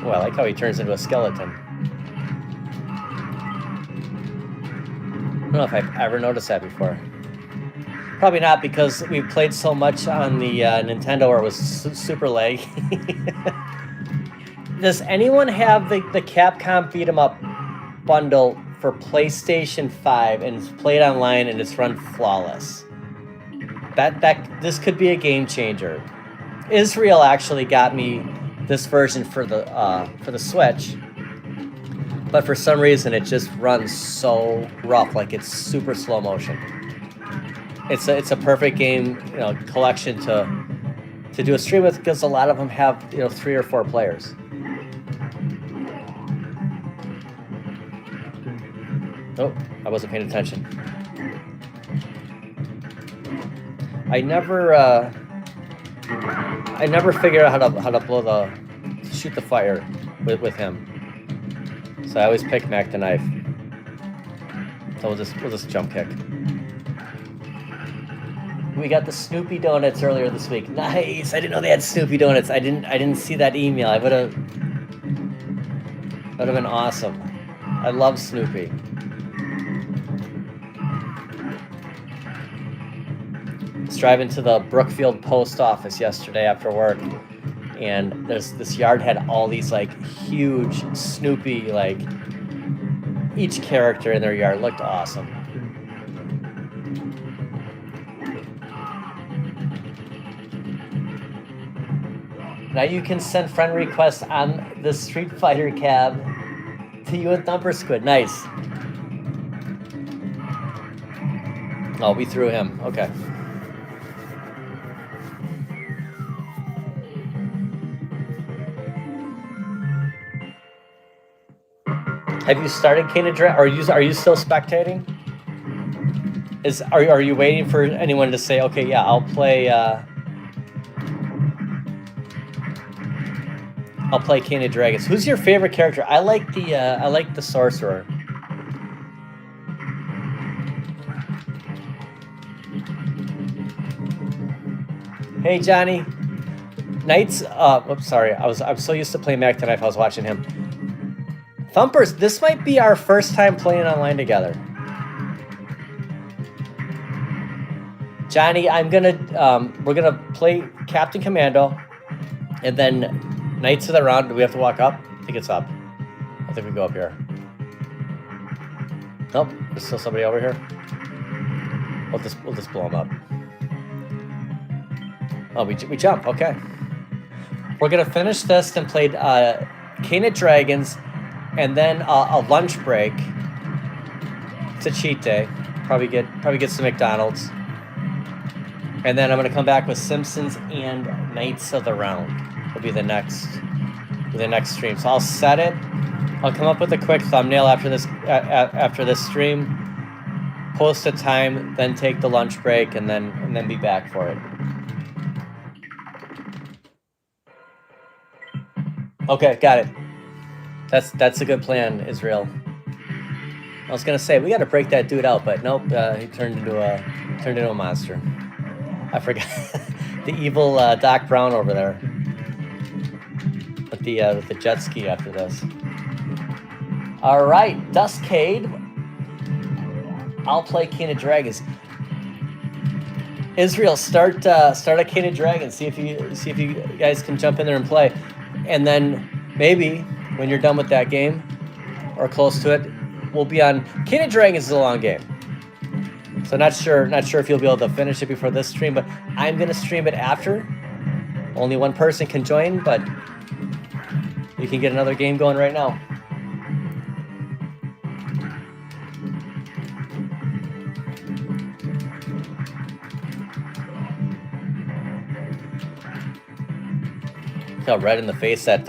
Oh, I like how he turns into a skeleton. I don't know if I've ever noticed that before. Probably not, because we played so much on the Nintendo where it was super laggy. Does anyone have the Capcom Beat 'em Up bundle for PlayStation 5 and it's played online and it's run flawless? This could be a game changer. Israel actually got me this version for the Switch, but for some reason it just runs so rough, like it's super slow motion. It's a perfect game, collection to do a stream with, because a lot of them have 3 or 4 players. Oh, I wasn't paying attention. I never figured out how to shoot the fire with him. So I always pick Mac the knife. So we'll just jump kick. We got the Snoopy donuts earlier this week. Nice. I didn't know they had Snoopy donuts. I didn't see that email. That would have been awesome. I love Snoopy. I was driving to the Brookfield post office yesterday after work, and this yard had all these like huge Snoopy, like each character in their yard looked awesome. Now you can send friend requests on the Street Fighter cab to you and Thumper Squid. Nice. Oh, we threw him. Okay. Have you started Cane of Dragons? Are you still spectating? Are you waiting for anyone to say, okay, yeah, I'll play Cane of Dragons. Who's your favorite character? I like the sorcerer. Hey Johnny. Knights. Oops, sorry. I'm so used to playing Mac tonight. I was watching him. Thumpers. This might be our first time playing online together. Johnny, we're gonna play Captain Commando, and then Knights of the Round. Do we have to walk up? I think it's up. I think we go up here. Nope. There's still somebody over here. We'll just blow him up. Oh, we jump. Okay. We're gonna finish this and play Cane of Dragons, and then a lunch break. It's a cheat day. Probably get some McDonald's, And then I'm gonna come back with Simpsons and Knights of the Round. Will be the next stream. So I'll set it. I'll come up with a quick thumbnail after this stream. Post a time, then take the lunch break, and then be back for it. Okay, got it. That's a good plan, Israel. I was gonna say we got to break that dude out, but nope. He turned into a monster. I forgot the evil Doc Brown over there with the jet ski after this. All right, Duskade. I'll play King of Dragons. Israel, start a King of Dragons. See if you guys can jump in there and play, and then maybe when you're done with that game or close to it, we'll be on. King of Dragons is a long game, so not sure if you'll be able to finish it before this stream. But I'm gonna stream it after. Only one person can join, but you can get another game going right now. Look how red in the face that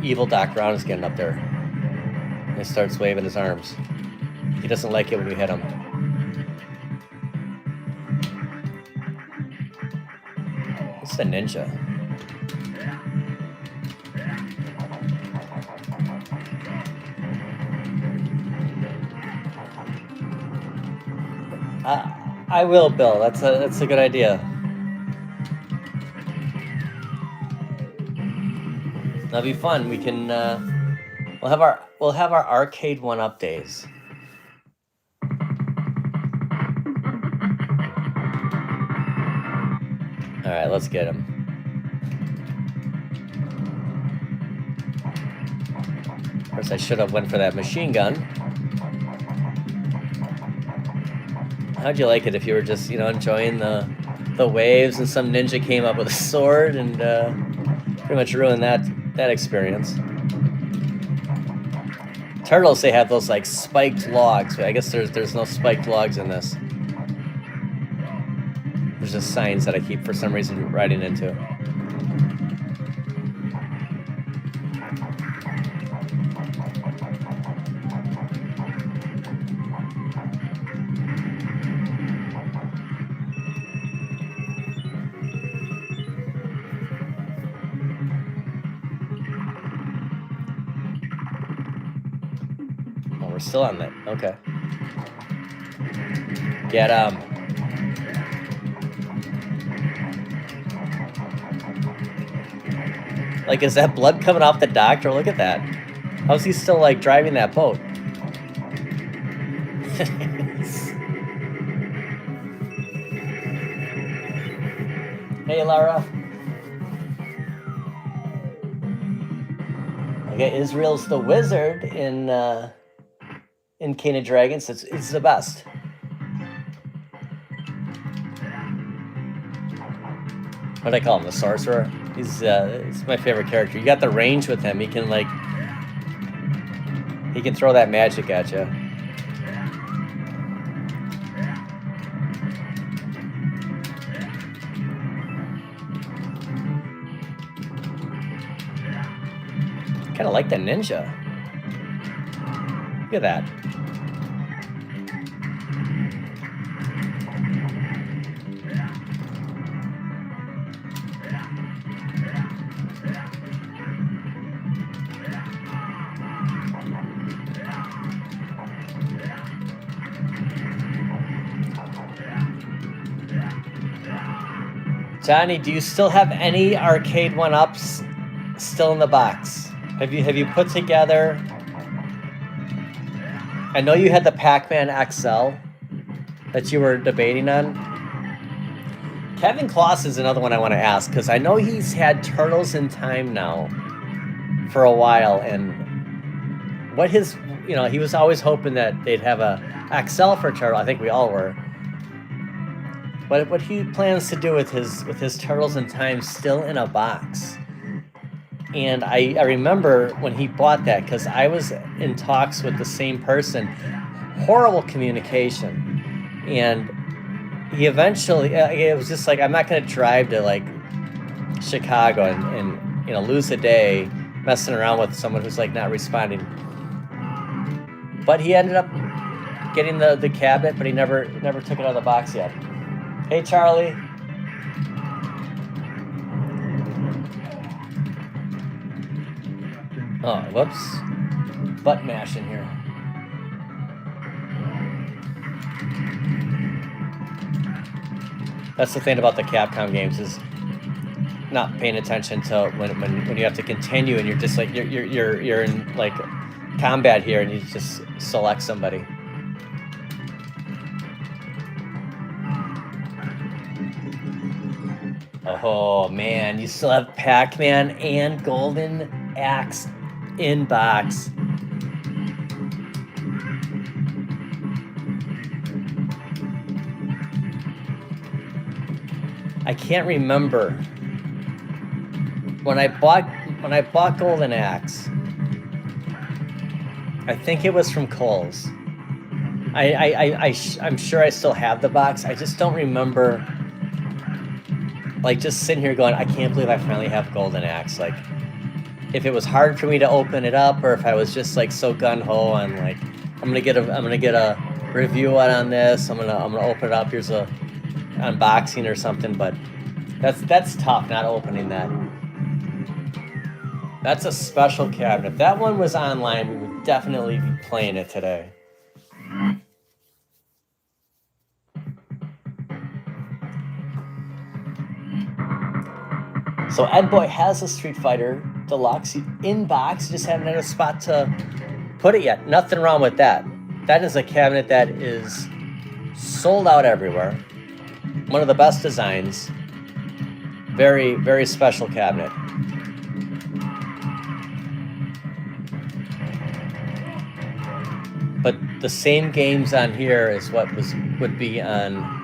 evil Doc Brown is getting up there. And he starts waving his arms. He doesn't like it when you hit him. What's the ninja? I will, Bill. That's a good idea. That'll be fun. We can we'll have our Arcade1up days. All right, let's get him. Of course, I should have went for that machine gun. How'd you like it if you were just, enjoying the waves and some ninja came up with a sword and pretty much ruined that experience? Turtles, they have those like spiked logs, but I guess there's no spiked logs in this. There's just signs that I keep for some reason riding into. We're still on that. Okay. Get like, is that blood coming off the doctor? Look at that. How's he still like driving that boat? Hey, Lara. Okay, Israel's the wizard in King of Dragons. It's the best. What do I call him? The sorcerer? He's my favorite character. You got the range with him. He can throw that magic at you. Kind of like the ninja. Look at that. Johnny, do you still have any Arcade1ups still in the box? Have you put together? I know you had the Pac-Man XL that you were debating on. Kevin Kloss is another one I want to ask, because I know he's had Turtles in Time now for a while, and what his, he was always hoping that they'd have a XL for Turtle. I think we all were. But what he plans to do with his Turtles in Time still in a box. And I remember when he bought that, because I was in talks with the same person. Horrible communication. And he eventually, it was just like, I'm not going to drive to like Chicago and, you know, lose a day messing around with someone who's like not responding. But he ended up getting the cabinet, but he never took it out of the box yet. Hey, Charlie. Oh, whoops. Butt mashing here. That's the thing about the Capcom games, is not paying attention to when you have to continue and you're just like you're in like combat here and you just select somebody. Oh man, you still have Pac-Man and Golden Axe in box. I can't remember when I bought Golden Axe. I think it was from Kohl's. I'm sure I still have the box. I just don't remember, like, just sitting here going, I can't believe I finally have Golden Axe. Like, if it was hard for me to open it up, or if I was just like so gung-ho on like, I'm gonna get a review on this. I'm gonna open it up. Here's a unboxing or something. But that's tough, not opening that. That's a special cabinet. If that one was online, we would definitely be playing it today. So Ed Boy has a Street Fighter Deluxe in box. Just haven't had a spot to put it yet. Nothing wrong with that. That is a cabinet that is sold out everywhere. One of the best designs. Very, very special cabinet. But the same games on here is what would be on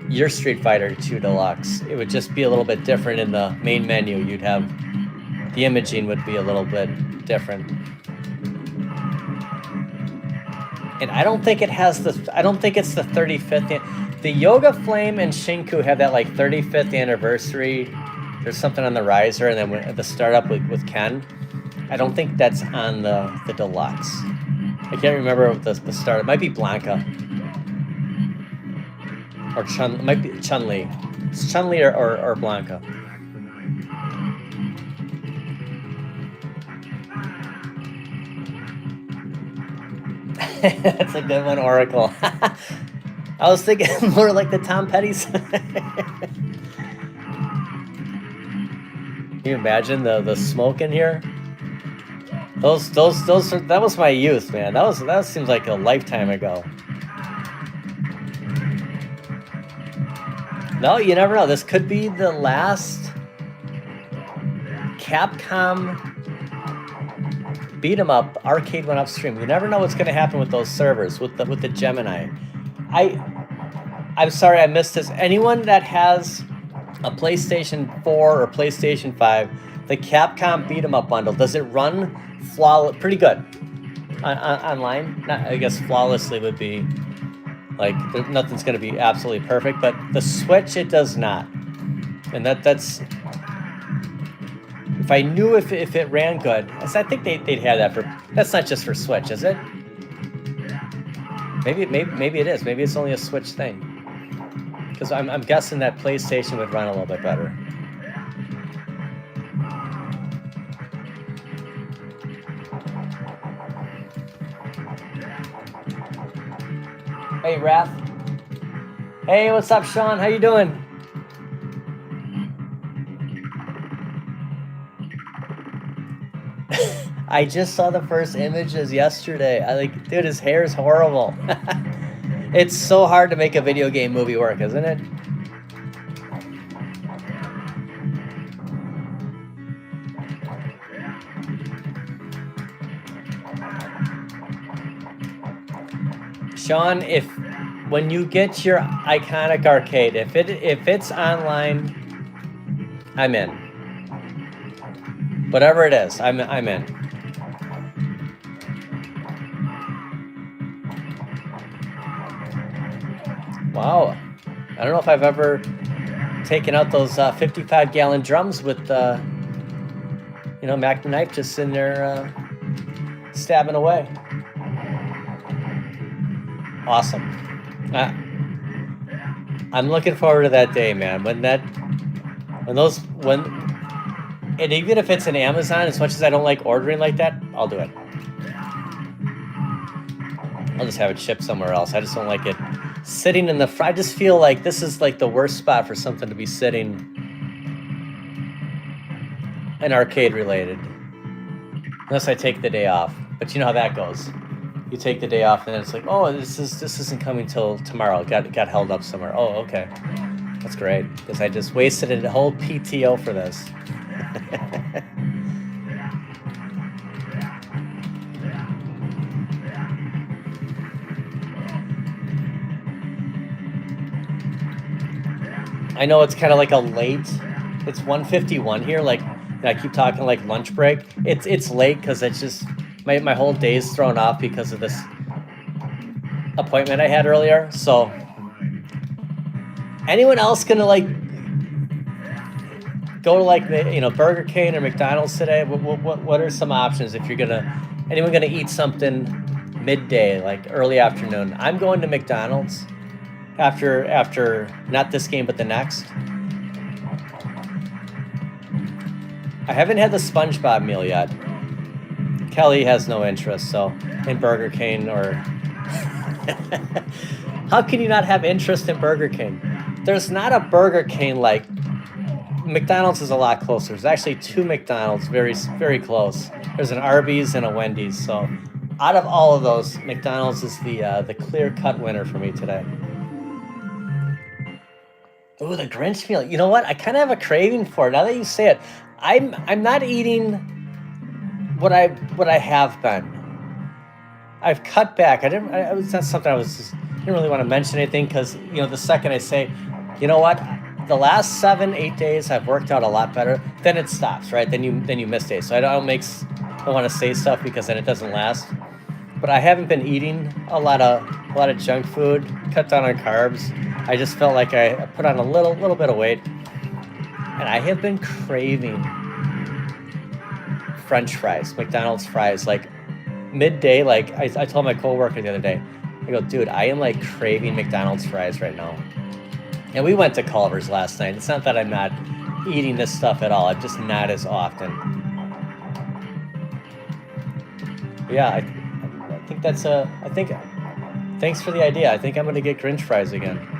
your Street Fighter 2 Deluxe. It would just be a little bit different in the main menu. You'd have, the imaging would be a little bit different. And I don't think it has I don't think it's the 35th. The Yoga Flame and Shinku have that like 35th anniversary. There's something on the riser, and then the startup with Ken. I don't think that's on the Deluxe. I can't remember the start. It might be Blanca. Or it might be Chun-Li. It's Chun-Li or Blanca. That's a good one, Oracle. I was thinking more like the Tom Petty side. Can you imagine the smoke in here? That was my youth, man. That seems like a lifetime ago. No, you never know. This could be the last Capcom beat 'em up Arcade1up stream. You never know what's going to happen with those servers, with the Gemini. I'm sorry I missed this. Anyone that has a PlayStation 4 or PlayStation 5, the Capcom beat 'em up bundle, does it run flawless? Pretty good online. Not, I guess flawlessly would be like nothing's going to be absolutely perfect, but the Switch, it does not. And that's, if I knew if it ran good, I think they'd have that for, that's not just for Switch, is it? Maybe it is. Maybe it's only a Switch thing. Because I'm guessing that PlayStation would run a little bit better. Hey, Raph. Hey, what's up, Sean? How you doing? I just saw the first images yesterday. Dude, his hair is horrible. It's so hard to make a video game movie work, isn't it? Sean, when you get your iconic arcade, if it's online, I'm in. Whatever it is, I'm in. Wow. I don't know if I've ever taken out those 55-gallon drums with, you know, Mac knife just sitting there stabbing away. Awesome. I'm looking forward to that day, man. And even if it's an Amazon, as much as I don't like ordering like that, I'll do it. I'll just have it shipped somewhere else. I just don't like it sitting in the front. I just feel like this is like the worst spot for something to be sitting and arcade related. Unless I take the day off. But you know how that goes. You take the day off and then it's like, oh, this isn't coming till tomorrow. It got held up somewhere. Oh, okay. That's great. Because I just wasted a whole PTO for this. I know it's kind of like a late, it's 1:51 here, like I keep talking like lunch break. It's late because it's just my whole day's thrown off because of this appointment I had earlier. So anyone else gonna like go to like the, you know, Burger King or McDonald's today? What are some options if you're anyone gonna eat something midday, like early afternoon? I'm going to McDonald's after not this game but the next. I haven't had the SpongeBob meal yet. Kelly has no interest, so in Burger King or how can you not have interest in Burger King? There's not a Burger King like McDonald's is a lot closer. There's actually 2 McDonald's very, very close. There's an Arby's and a Wendy's. So out of all of those, McDonald's is the clear-cut winner for me today. Ooh, the Grinch meal. You know what? I kind of have a craving for it. Now that you say it, I'm not eating what I have been. I've cut back. It's not something didn't really want to mention anything because, you know, the second I say, you know what, the last 7-8 days I've worked out a lot better, then it stops, right? Then you miss days. So I don't want to say stuff because then it doesn't last. But I haven't been eating a lot of junk food, cut down on carbs. I just felt like I put on a little bit of weight, and I have been craving French fries, McDonald's fries, like midday. Like I told my coworker the other day, I go, dude, I am like craving McDonald's fries right now. And we went to Culver's last night. It's not that I'm not eating this stuff at all. I'm just not as often. Yeah, I think thanks for the idea. I think I'm gonna get Grinch fries again.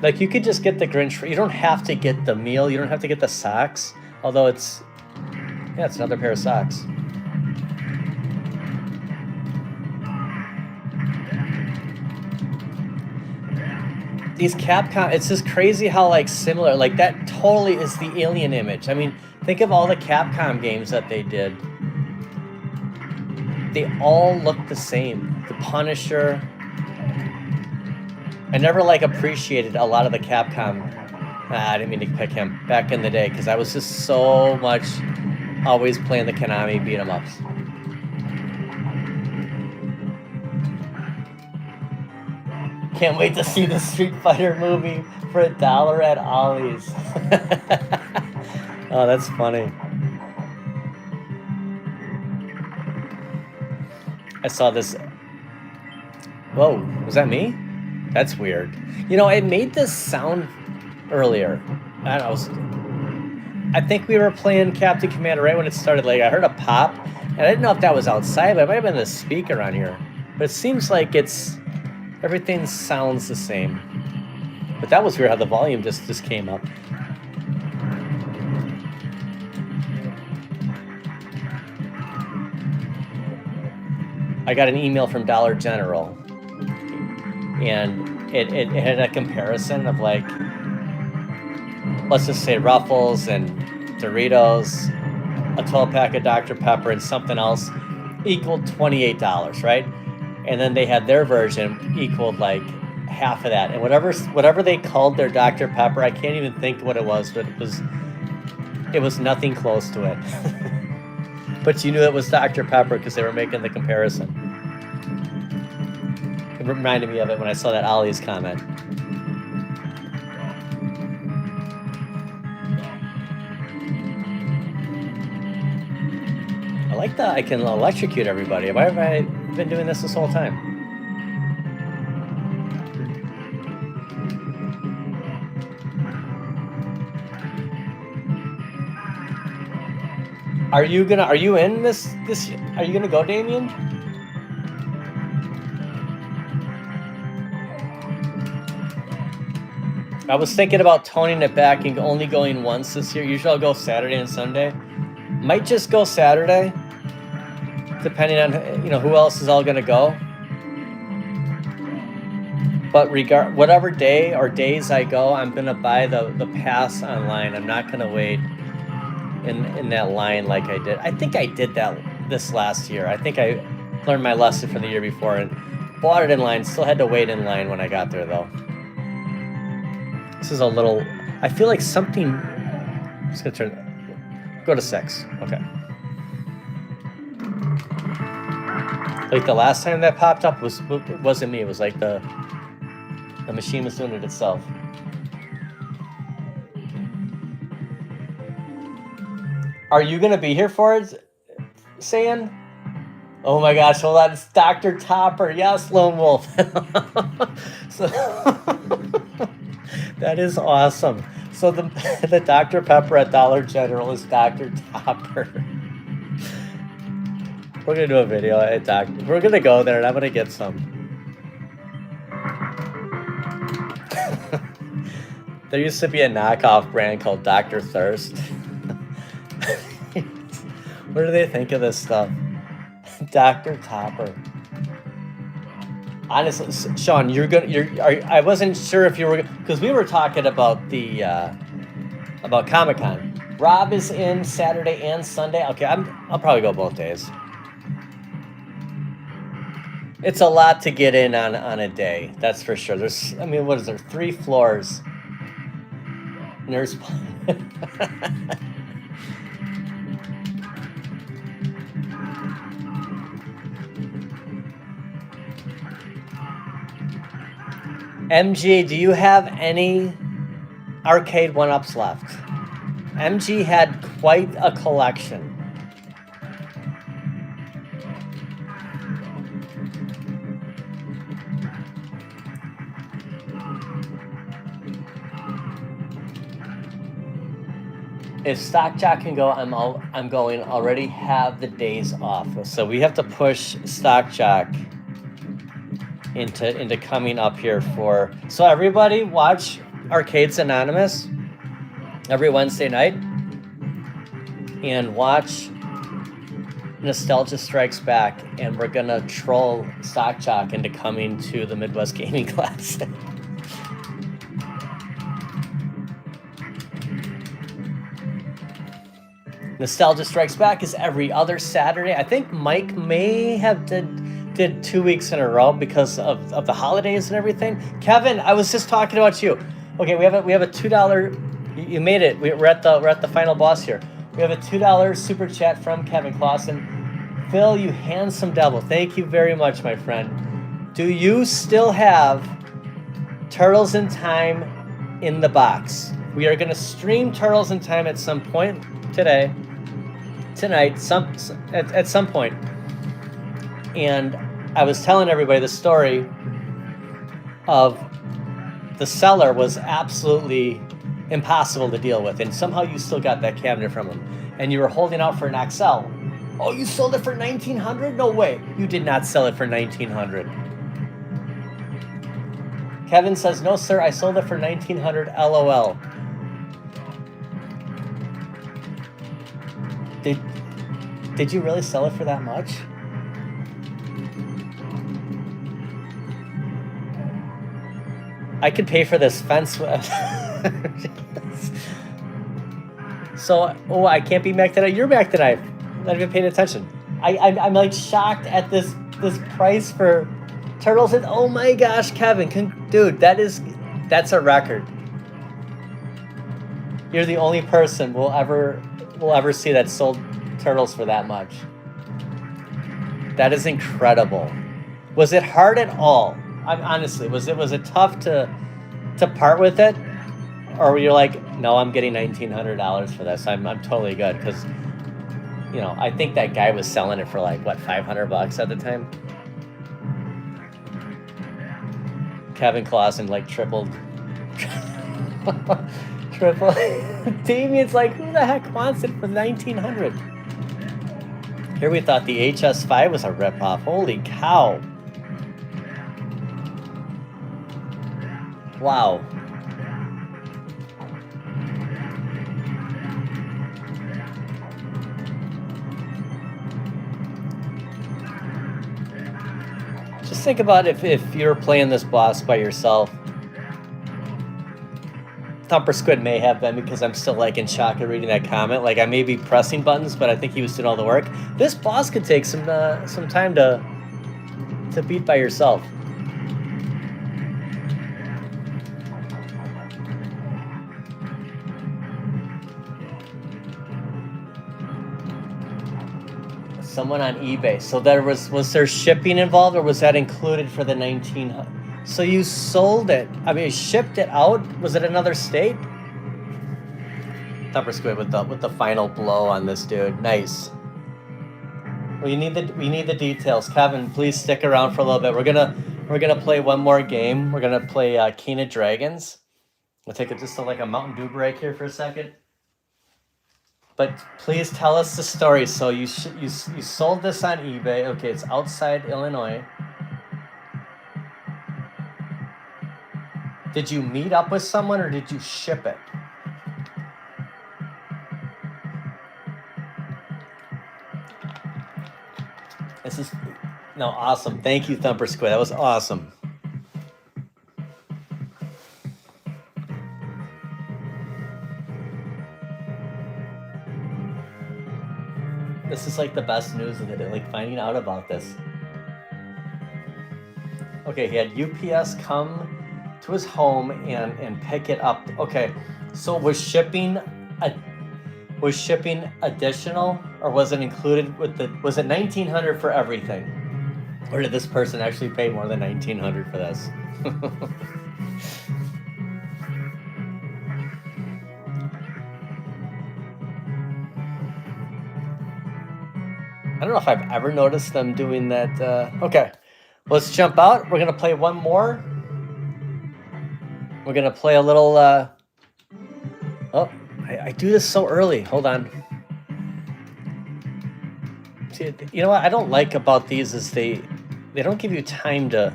Like, you could just get the Grinch. You don't have to get the meal. You don't have to get the socks. Although it's another pair of socks. These Capcom, it's just crazy how, like, similar. Like, that totally is the Alien image. I mean, think of all the Capcom games that they did. They all look the same. The Punisher. I never like appreciated a lot of the Capcom. I didn't mean to pick him back in the day because I was just so much always playing the Konami beat 'em ups. Can't wait to see the Street Fighter movie for $1 at Ollie's. Oh, that's funny. I saw this. Whoa, was that me? That's weird. You know, it made this sound earlier. I think we were playing Captain Commander right when it started. Like, I heard a pop, and I didn't know if that was outside, but it might have been the speaker on here. But it seems like everything sounds the same. But that was weird how the volume just came up. I got an email from Dollar General. And it had a comparison of, like, let's just say Ruffles and Doritos, a 12-pack of Dr. Pepper, and something else equaled $28, right? And then they had their version equaled like half of that. And whatever they called their Dr. Pepper, I can't even think what it was, but it was nothing close to it. But you knew it was Dr. Pepper because they were making the comparison. It reminded me of it when I saw that Ollie's comment. I like that I can electrocute everybody. Why have I been doing this whole time? Are you in this, are you gonna go, Damien? I was thinking about toning it back and only going once this year. Usually I'll go Saturday and Sunday. Might just go Saturday, depending on, you know, who else is all gonna go. But whatever day or days I go, I'm gonna buy the pass online. I'm not gonna wait in that line like I did. I think I did that this last year. I think I learned my lesson from the year before and bought it in line. Still had to wait in line when I got there though. This is a little, I feel like something, I'm just gonna go to 6, okay. Like the last time that popped up wasn't me, it was like the machine was doing it itself. Are you gonna be here for it, Sayan? Oh my gosh, hold on, it's Dr. Topper, yes, Lone Wolf. So, that is awesome. So the Dr. Pepper at Dollar General is Dr. Topper. We're gonna do a video at we're gonna go there and I'm gonna get some. There used to be a knockoff brand called Dr. Thirst. What do they think of this stuff? Dr. Topper. Honestly, Sean, I wasn't sure if you were, because we were talking about about Comic-Con. Rob is in Saturday and Sunday. Okay, I'll probably go both days. It's a lot to get in on a day, that's for sure. There's, I mean, what is there? 3 floors. And there's MG, do you have any Arcade1ups left? MG had quite a collection. If Stock Jock can go, I'm going. Already have the days off, so we have to push Stock Jock into coming up here for. So everybody watch Arcades Anonymous every Wednesday night, and watch Nostalgia Strikes Back, and we're gonna troll Stock Jock into coming to the Midwest Gaming Classic. Nostalgia Strikes Back is every other Saturday. I think Mike may have did 2 weeks in a row because of the holidays and everything. Kevin, I was just talking about you. Okay, we have a $2. You made it. We're at the final boss here. We have a $2 super chat from Kevin Clausen. Phil, you handsome devil. Thank you very much, my friend. Do you still have Turtles in Time in the box? We are gonna stream Turtles in Time at some point tonight, at some point. And I was telling everybody the story of the seller was absolutely impossible to deal with, and somehow you still got that cabinet from him, and you were holding out for an XL. Oh, you sold it for $1,900? No way. You did not sell it for $1,900. Kevin says, no, sir, I sold it for $1,900, LOL. Did you really sell it for that much? I could pay for this fence. So, oh, I can't be Mac tonight. You're Mac tonight. Not even paying attention. I'm like shocked at this price for Turtles. And oh my gosh, Kevin, dude, that's a record. You're the only person we'll ever see that sold Turtles for that much. That is incredible. Was it hard at all Honestly, was it tough to part with it, or were you like, no, I'm getting $1,900 for this. I'm totally good, because you know, I think that guy was selling it for like what, $500 at the time. Kevin Clausen like tripled. Triple. Damien's like, who the heck wants it for 1,900? Here we thought the HS5 was a ripoff. Holy cow. Wow. Just think about if you're playing this boss by yourself. Thumper Squid may have been, because I'm still like in shock at reading that comment. Like, I may be pressing buttons, but I think he was doing all the work. This boss could take some time to beat by yourself. Someone on eBay. So there was there shipping involved, or was that included for the 1900? So you sold it. I mean, shipped it out. Was it another state? Thumper Squid with the final blow on this dude. Nice. We need the details. Kevin, please stick around for a little bit. We're gonna play one more game. We're gonna play King of Dragons. We'll take just like a Mountain Dew break here for a second. But please tell us the story. So you sold this on eBay. Okay, it's outside Illinois. Did you meet up with someone, or did you ship it? This is awesome. Thank you, Thumper Squid. That was awesome. This is like the best news of the day, like finding out about this. Okay, he had UPS come to his home and pick it up. Okay, so was shipping additional, or was it included with was it 1,900 for everything? Or did this person actually pay more than 1,900 for this? I don't know if I've ever noticed them doing that. Okay, let's jump out. We're gonna play one more. We're gonna play a little. Oh, I do this so early. Hold on. See, you know what I don't like about these is they don't give you time to.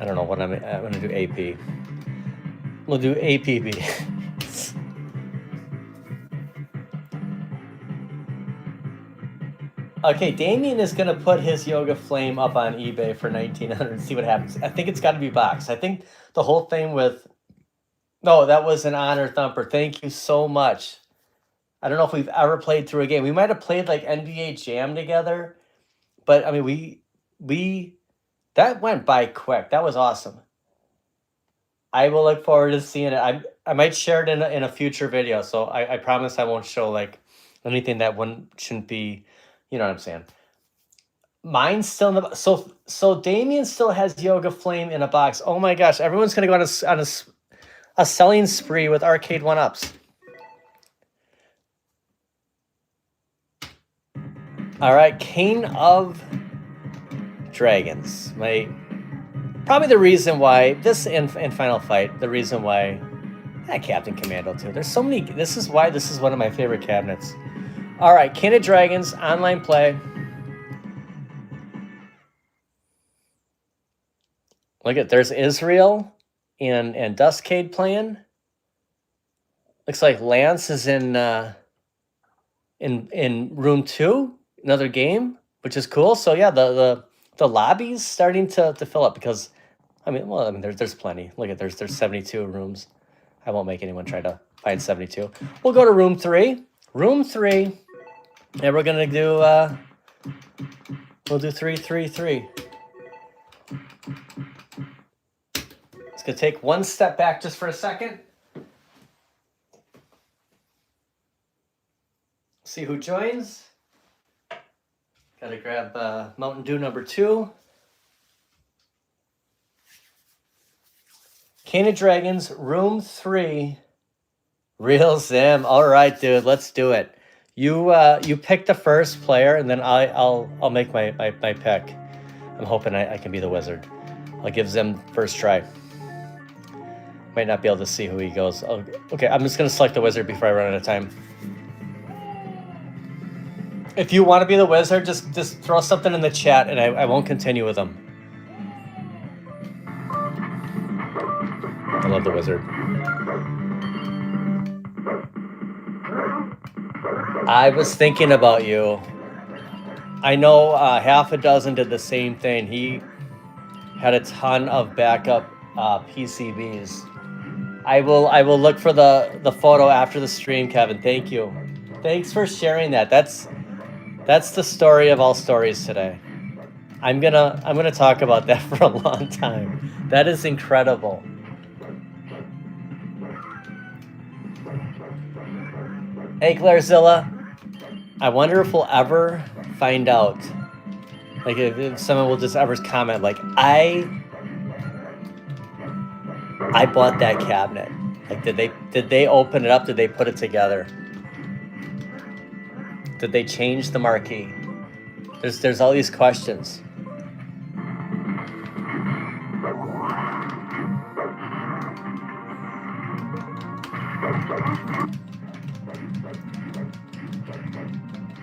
I don't know what I'm gonna do. AP. We'll do APB. Okay, Damien is gonna put his Yoga Flame up on eBay for 1,900 and see what happens. I think it's got to be boxed. I think the whole thing with. No, that was an honor, Thumper. Thank you so much. I don't know if we've ever played through a game. We might have played like NBA Jam together, but I mean, we that went by quick. That was awesome. I will look forward to seeing it. I might share it in a future video. So I promise I won't show like anything that shouldn't be. You know what I'm saying? Mine's still in the so Damien still has Yoga Flame in a box. Oh my gosh! Everyone's gonna go on a selling spree with Arcade1ups. All right, King of Dragons. Probably the reason why this in Final Fight. The reason why Captain Commando too. There's so many. This is why this is one of my favorite cabinets. All right, King of Dragons online play. Look at there's Israel and Duskade playing. Looks like Lance is in room 2, another game, which is cool. So yeah, the lobby's starting to fill up, because I mean there's plenty. Look at there's 72 rooms. I won't make anyone try to find 72. We'll go to room 3. Room 3. And we're gonna do we'll do 3, 3, 3. It's gonna take one step back just for a second. See who joins. Gotta grab Mountain Dew number 2. King of Dragons, room 3. Real Sim. All right, dude, let's do it. You pick the first player, and then I'll make my pick. I'm hoping I can be the wizard. I'll give Zim first try. Might not be able to see who he goes. Oh, okay, I'm just gonna select the wizard before I run out of time. If you want to be the wizard, just throw something in the chat, and I won't continue with them. I love the wizard. I was thinking about you. I know half a dozen did the same thing. He had a ton of backup PCBs. I will look for the photo after the stream, Kevin. Thank you. Thanks for sharing that. That's the story of all stories today. I'm gonna talk about that for a long time. That is incredible. Hey, Clairzilla. I wonder if we'll ever find out, like if someone will just ever comment, like, I bought that cabinet. Like, did they open it up? Did they put it together? Did they change the marquee? There's all these questions.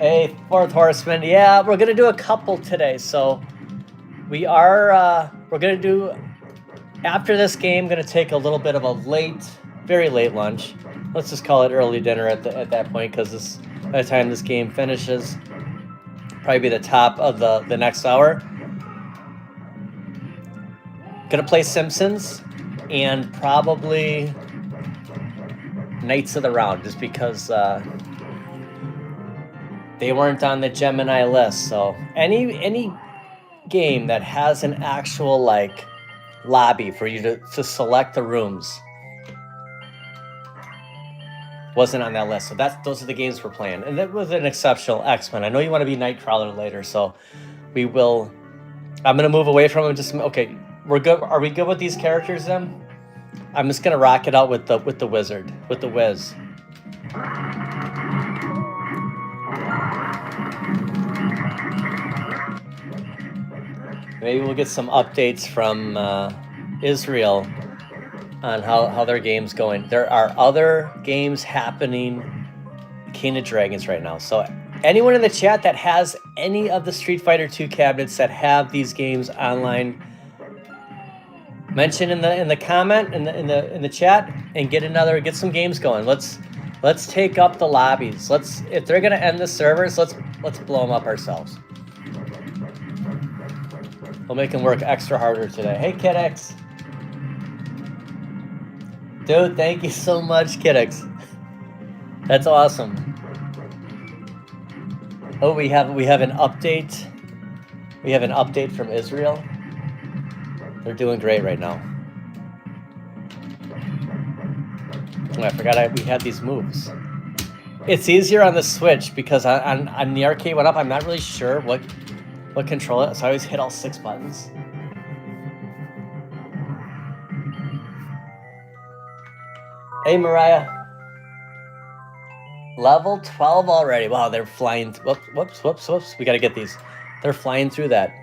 Hey, Fourth Horseman. Yeah, we're gonna do a couple today. So we are we're gonna do, after this game, gonna take a little bit of a very late lunch. Let's just call it early dinner at that point, because by the time this game finishes, probably be the top of the next hour. Gonna play Simpsons and probably Knights of the Round, just because they weren't on the Gemini list. So any game that has an actual like lobby for you to select the rooms wasn't on that list. So those are the games we're playing. And that was an exceptional X-Men. I know you want to be Nightcrawler later, so we will. I'm gonna move away from them. Okay, we're good. Are we good with these characters then? I'm just gonna rock it out with the wizard, with the Wiz. Maybe we'll get some updates from Israel on how their game's going. There are other games happening, King of Dragons right now. So anyone in the chat that has any of the Street Fighter 2 cabinets that have these games online, mention in the comment in the chat and get some games going. Let's take up the lobbies. If they're gonna end the servers, let's blow them up ourselves. We'll make them work extra harder today. Hey, KidX. Dude, thank you so much, KidX. That's awesome. Oh, we have an update. We have an update from Israel. They're doing great right now. Oh, I forgot we had these moves. It's easier on the Switch because on the Arcade1up, I'm not really sure what controller, so I always hit all 6 buttons. Hey, Mariah. Level 12 already. Wow, they're flying. Whoops. We got to get these. They're flying through that.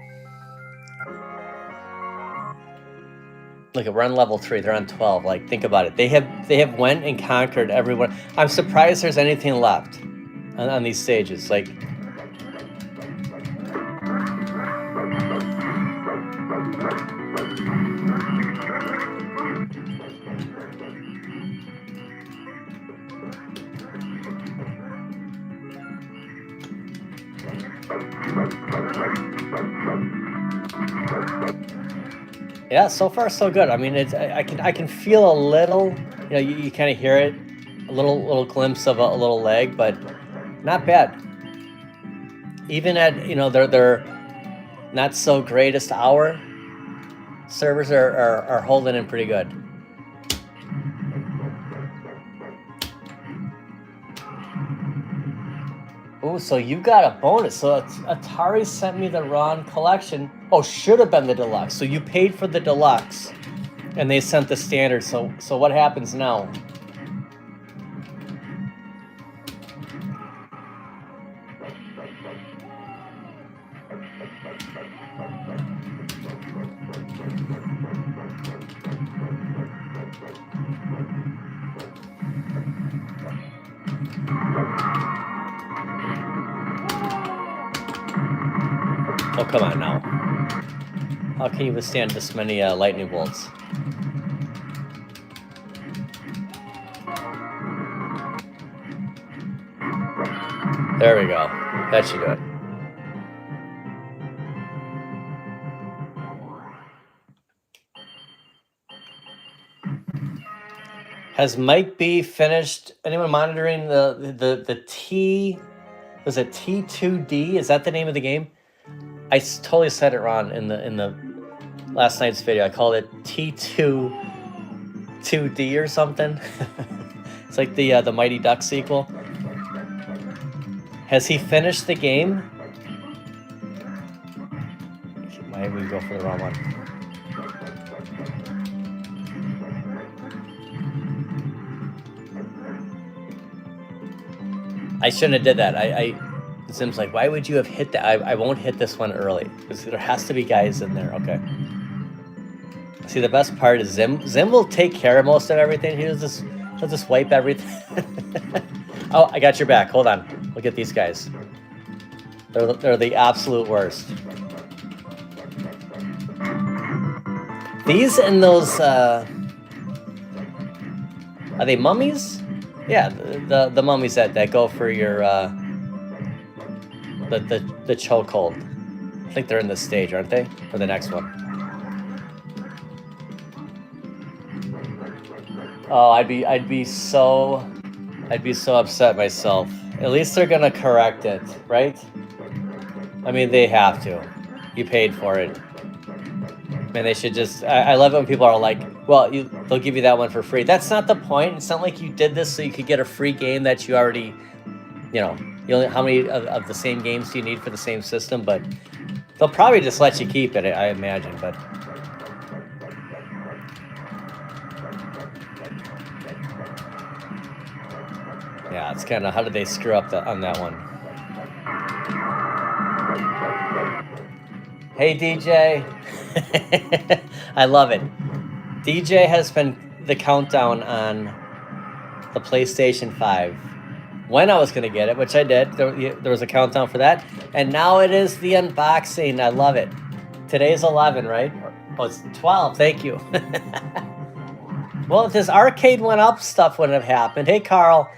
Look, we're on level 3. They're on 12. Like, think about it. They have went and conquered everyone. I'm surprised there's anything left on these stages. Like, yeah, so far so good. I mean, I can feel a little, you kind of hear it, a little glimpse of a little lag, but not bad. Even at their not so greatest hour, servers are holding in pretty good. Oh, so you got a bonus. So Atari sent me the wrong collection. Oh, should have been the deluxe. So you paid for the deluxe. And they sent the standard, so what happens now? Oh, come on now. How can you withstand this many lightning bolts? There we go. That should do it. Has Mike B finished? Anyone monitoring the T? Was it T2D? Is that the name of the game? I totally said it wrong in the last night's video. I called it T2D or something. It's like the Mighty Duck sequel. Has he finished the game? Maybe we go for the wrong one. I shouldn't have did that. Zim's like, why would you have hit that? I won't hit this one early because there has to be guys in there. Okay. See, the best part is Zim will take care of most of everything. He'll just wipe everything. Oh, I got your back. Hold on. Look at these guys. They're the absolute worst. These and those, are they mummies? Yeah, the mummies that go for your, the chokehold. I think they're in this stage, aren't they? For the next one. Oh, I'd be so upset myself. At least they're gonna correct it, right? I mean, they have to. You paid for it. Man, they should just. I love it when people are like, "Well, they'll give you that one for free." That's not the point. It's not like you did this so you could get a free game that you already, you know. How many of the same games do you need for the same system? But they'll probably just let you keep it, I imagine. But yeah, it's kind of, how did they screw up on that one? Hey, DJ. I love it. DJ has been the countdown on the PlayStation 5. When I was going to get it, which I did. There was a countdown for that. And now it is the unboxing. I love it. Today's 11, right? Oh, it's 12. Thank you. Well, if this Arcade1up stuff wouldn't have happened. Hey, Carl.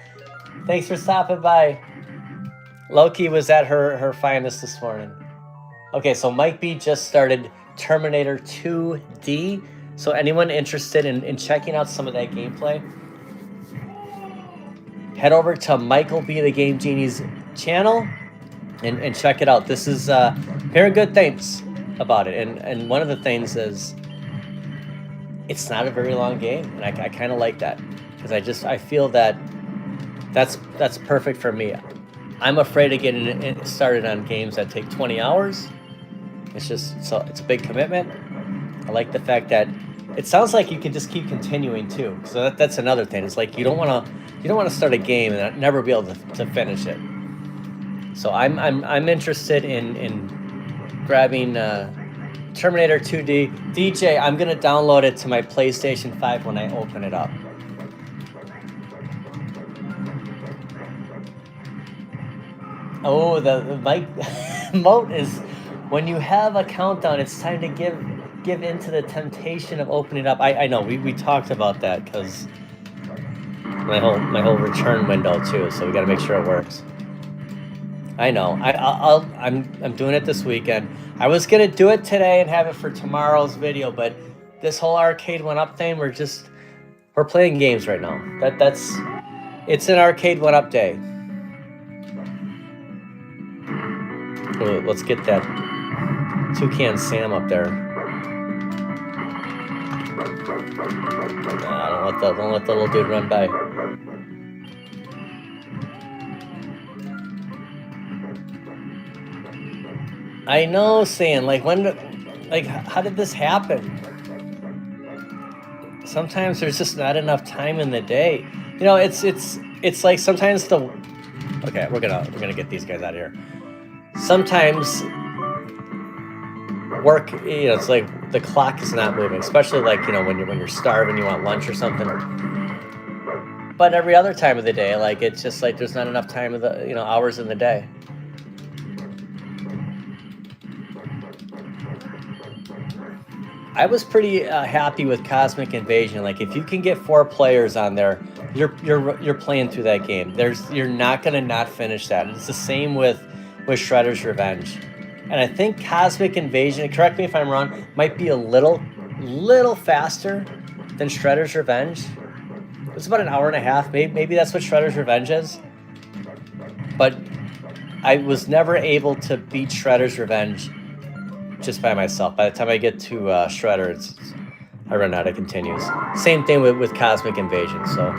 Thanks for stopping by. Loki was at her finest this morning. Okay, so Mike B just started Terminator 2D. So anyone interested in checking out some of that gameplay, head over to Michael B, the Game Genie's channel and check it out. This is hearing good things about it. And one of the things is it's not a very long game. And I kind of like that because I feel that that's perfect for me. I'm afraid of getting started on games that take 20 hours. It's it's a big commitment. I like the fact that it sounds like you can just keep continuing too. So that's another thing. It's like you don't want to start a game and never be able to finish it. So I'm interested in grabbing Terminator 2D. DJ, I'm gonna download it to my PlayStation 5 when I open it up. Oh, the Mike Moat is, when you have a countdown, it's time to give into the temptation of opening up. I know we talked about that because my whole return window too. So we got to make sure it works. I know. I'm doing it this weekend. I was gonna do it today and have it for tomorrow's video, but this whole Arcade1up thing, we're playing games right now. It's an Arcade1up day. Ooh, let's get that Toucan Sam up there. Nah, don't let the little dude run by. I know, saying like how did this happen? sometimes there's just not enough time in the day. You know, it's like sometimes okay, we're gonna get these guys out of here. Sometimes work, you know, it's like the clock is not moving, especially like, you know, when you're starving, you want lunch or something. But every other time of the day, like it's just like there's not enough time of the, you know, hours in the day. I was pretty happy with Cosmic Invasion. Like if you can get 4 players on there, you're playing through that game. You're not gonna not finish that. It's the same with Shredder's Revenge. And I think Cosmic Invasion, correct me if I'm wrong, might be a little faster than Shredder's Revenge. It's about an hour and a half. Maybe that's what Shredder's Revenge is. But I was never able to beat Shredder's Revenge just by myself. By the time I get to Shredder, I run out of continues. Same thing with Cosmic Invasion. So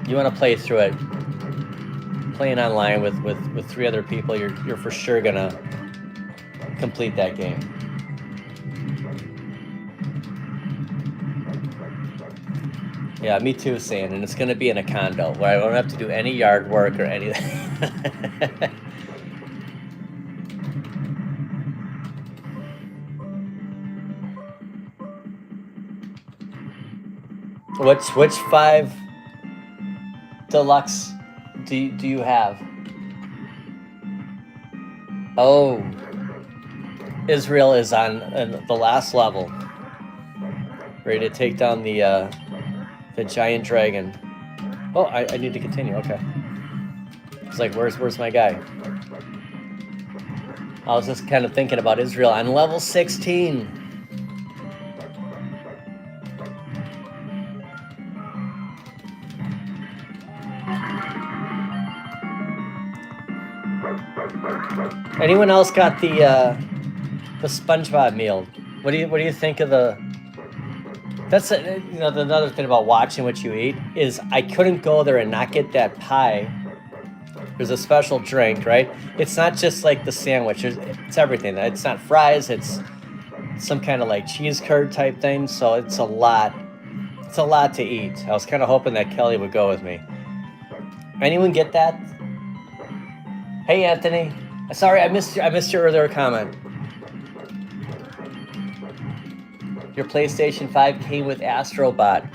you want to play through it, playing online with 3 other people, you're for sure gonna complete that game. Yeah, me too, Sam. And it's gonna be in a condo where I don't have to do any yard work or anything. Which 5 deluxe do you have? Oh, Israel is on the last level, ready to take down the giant dragon. Oh, I need to continue. Okay. It's like, where's my guy? I was just kind of thinking about Israel on level 16. Anyone else got the SpongeBob meal? What do you think of the? That's you know, another thing about watching what you eat is I couldn't go there and not get that pie. There's a special drink, right? It's not just like the sandwich. It's everything. It's not fries. It's some kind of like cheese curd type thing. So it's a lot. It's a lot to eat. I was kind of hoping that Kelly would go with me. Anyone get that? Hey, Anthony. Sorry, I missed your earlier comment. Your PlayStation 5 came with Astrobot.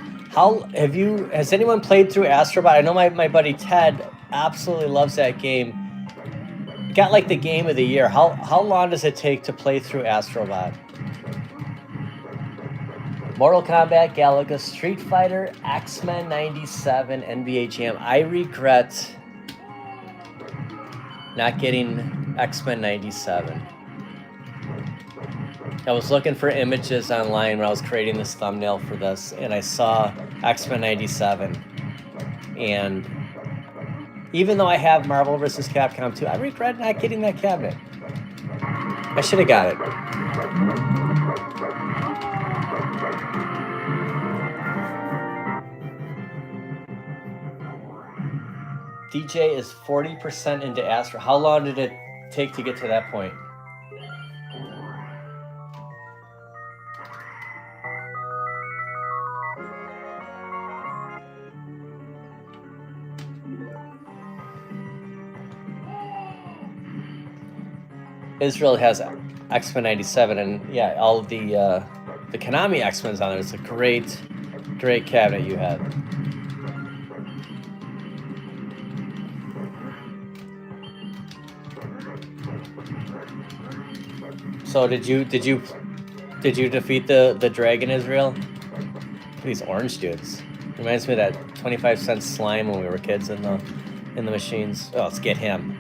Has anyone played through Astrobot? I know my buddy Ted absolutely loves that game. It got like the game of the year. How long does it take to play through Astrobot? Mortal Kombat, Galaga, Street Fighter, X-Men 97, NBA Jam. I regret not getting X-Men 97. I was looking for images online when I was creating this thumbnail for this, and I saw X-Men 97. And even though I have Marvel vs. Capcom 2, I regret not getting that cabinet. I should have got it. DJ is 40% into Astro. How long did it take to get to that point? Israel has X-Men 97, and yeah, all of the Konami X-Men's on there. It's a great cabinet you have. So did you defeat the dragon, Israel? These orange dudes. Reminds me of that 25-cent slime when we were kids in the machines. Oh, let's get him.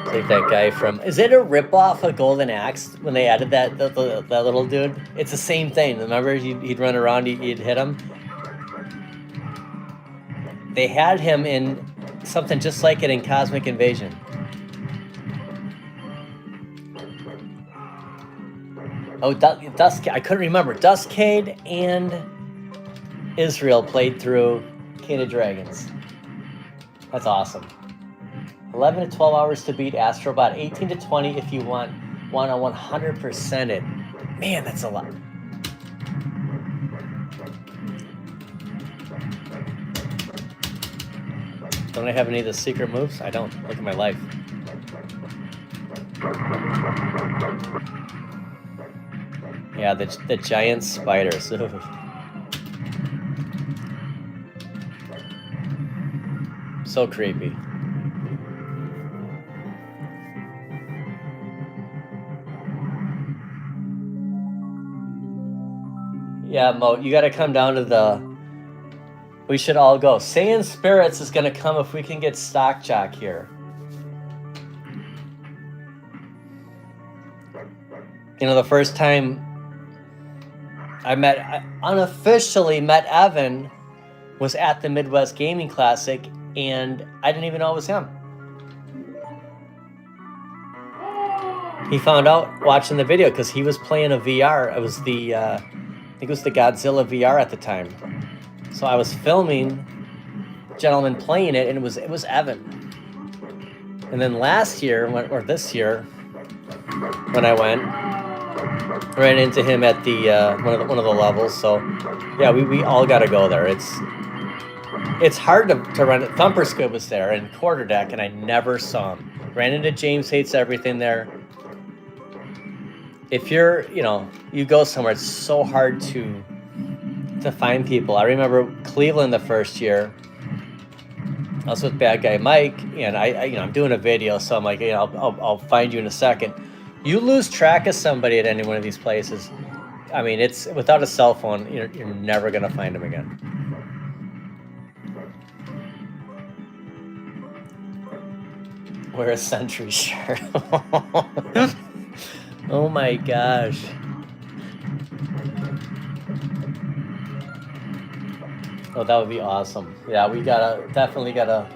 Like that guy from, is it a ripoff of Golden Axe when they added that little dude? It's the same thing. Remember, he'd run around, you'd hit him. They had him in something just like it in Cosmic Invasion. Oh, Dust. I couldn't remember. Dustcade and Israel played through King of Dragons. That's awesome. 11 to 12 hours to beat Astrobot. 18 to 20 if you want to 100% it. Man, that's a lot. Don't I have any of the secret moves? I don't. Look at my life. Yeah, the giant spiders. So creepy. Yeah, Mo, you got to come down to the... We should all go. Saiyan Spirits is going to come if we can get Stock Jock here. You know, the first time I unofficially met Evan was at the Midwest Gaming Classic, and I didn't even know it was him. He found out watching the video because he was playing a VR. It was the, I think it was the Godzilla VR at the time. So I was filming gentlemen playing it, and it was Evan. And then last year, or this year, when I went, ran into him at the one of the levels. So yeah, we all got to go there. It's hard to run it. Thumper Squid was there and Quarter Deck, and I never saw him. Ran into James Hates Everything there. If you're, you go somewhere, it's so hard to find people. I remember Cleveland the first year. I was with Bad Guy Mike, and I'm doing a video, so I'm like, I'll find you in a second. You lose track of somebody at any one of these places. I mean, it's without a cell phone, you're never gonna find them again. Wear a Sentry shirt. Oh my gosh. Oh, that would be awesome. Yeah, we definitely gotta.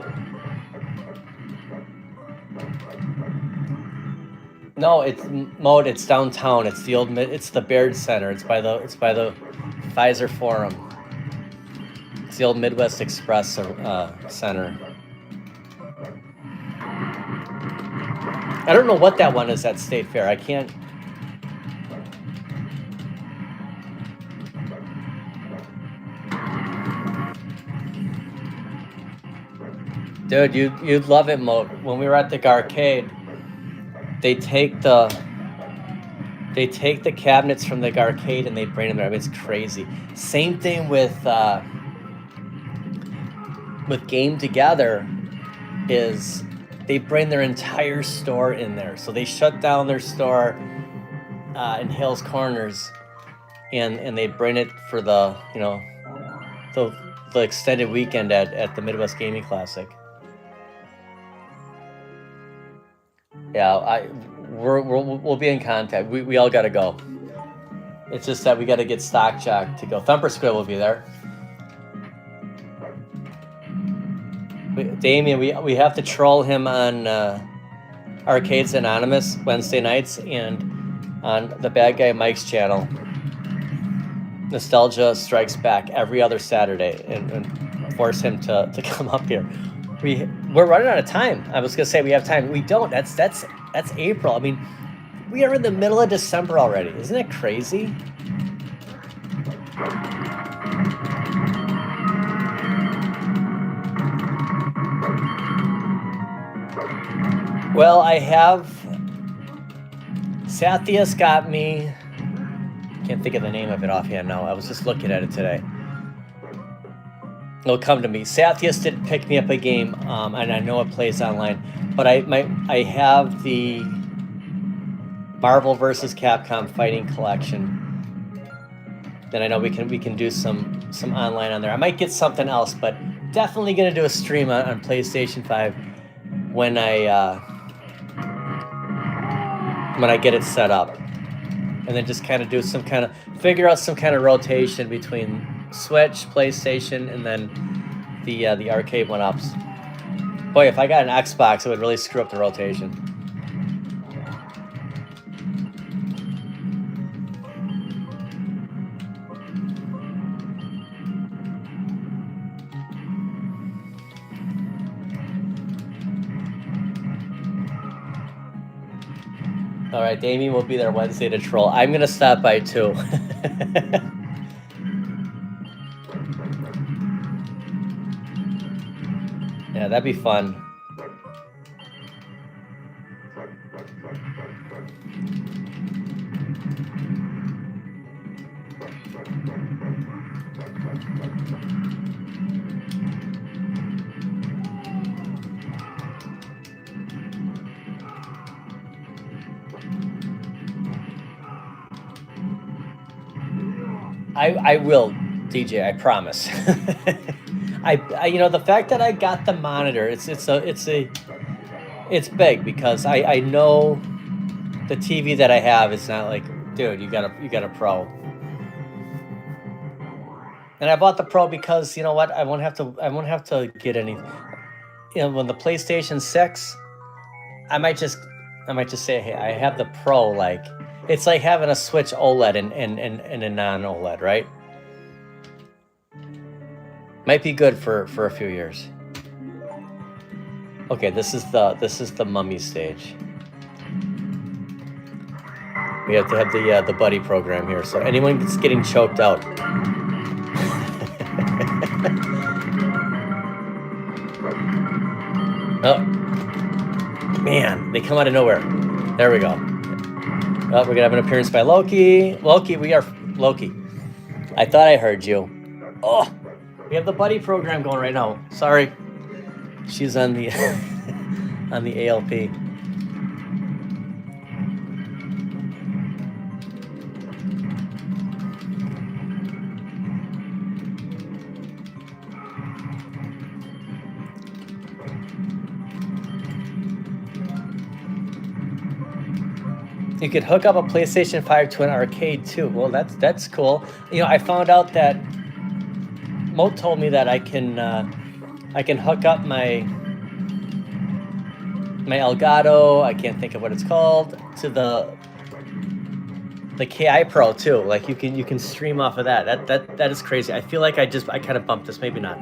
No, it's downtown. It's the Baird Center. It's by the Pfizer Forum. It's the old Midwest Express Center. I don't know what that one is at State Fair. I can't. Dude, you'd love it, Mo. When we were at the Arcade, they take the cabinets from the Arcade and they bring them there. I mean, it's crazy. Same thing with Game Together, is they bring their entire store in there. So they shut down their store in Hales Corners, and they bring it for the the extended weekend at the Midwest Gaming Classic. Yeah, we'll be in contact. We all got to go. It's just that we got to get Stock Jock to go. Thumper Squid will be there. Damien, we have to troll him on Arcades Anonymous Wednesday nights and on the Bad Guy Mike's channel. Nostalgia Strikes Back every other Saturday, and force him to come up here. We're running out of time. I was gonna say we have time. We don't. That's April. I mean, we are in the middle of December already. Isn't it crazy? Well, I have Sathia's got me. Can't think of the name of it offhand now. I was just looking at it today. It'll come to me. Sathias did pick me up a game, and I know it plays online. But I have the Marvel vs. Capcom Fighting Collection. Then I know we can do some online on there. I might get something else, but definitely gonna do a stream on PlayStation 5 when I get it set up, and then just kind of do figure out some kind of rotation between Switch, PlayStation, and then the Arcade1ups. Boy, if I got an Xbox, it would really screw up the rotation. All right, Damien will be there Wednesday to troll. I'm gonna stop by too. Yeah, that'd be fun. I will, DJ. I promise. I you know, the fact that I got the monitor, it's big because I know the TV that I have is not like, dude, you got a Pro. And I bought the Pro because, you know what, I won't have to get any, you know, when the PlayStation 6, I might just say, hey, I have the Pro. Like, it's like having a Switch OLED and a non-OLED, right? Might be good for a few years. Okay, this is the mummy stage. We have to have the buddy program here, so anyone that's getting choked out. Oh, man, they come out of nowhere. There we go. Oh, we're gonna have an appearance by Loki. Loki, we are Loki. I thought I heard you. Oh, we have the buddy program going right now. Sorry, she's on the on the ALP. You could hook up a PlayStation 5 to an arcade too. Well, that's cool. You know, I found out that Mo told me that I can hook up my Elgato, I can't think of what it's called, to the KI Pro too. Like you can stream off of that. That is crazy. I feel like I kind of bumped this, maybe not,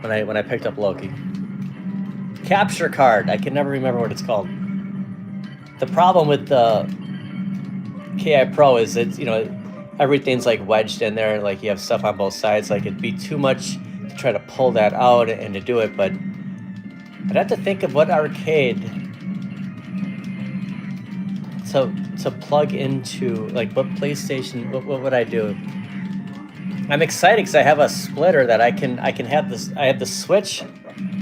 when I picked up Loki. Capture card. I can never remember what it's called. The problem with the KI Pro is it's, you know, everything's like wedged in there, like you have stuff on both sides. Like it'd be too much to try to pull that out and to do it, but I'd have to think of what arcade to plug into, like what PlayStation, what would I do? I'm excited because I have a splitter that I can have this. I have the Switch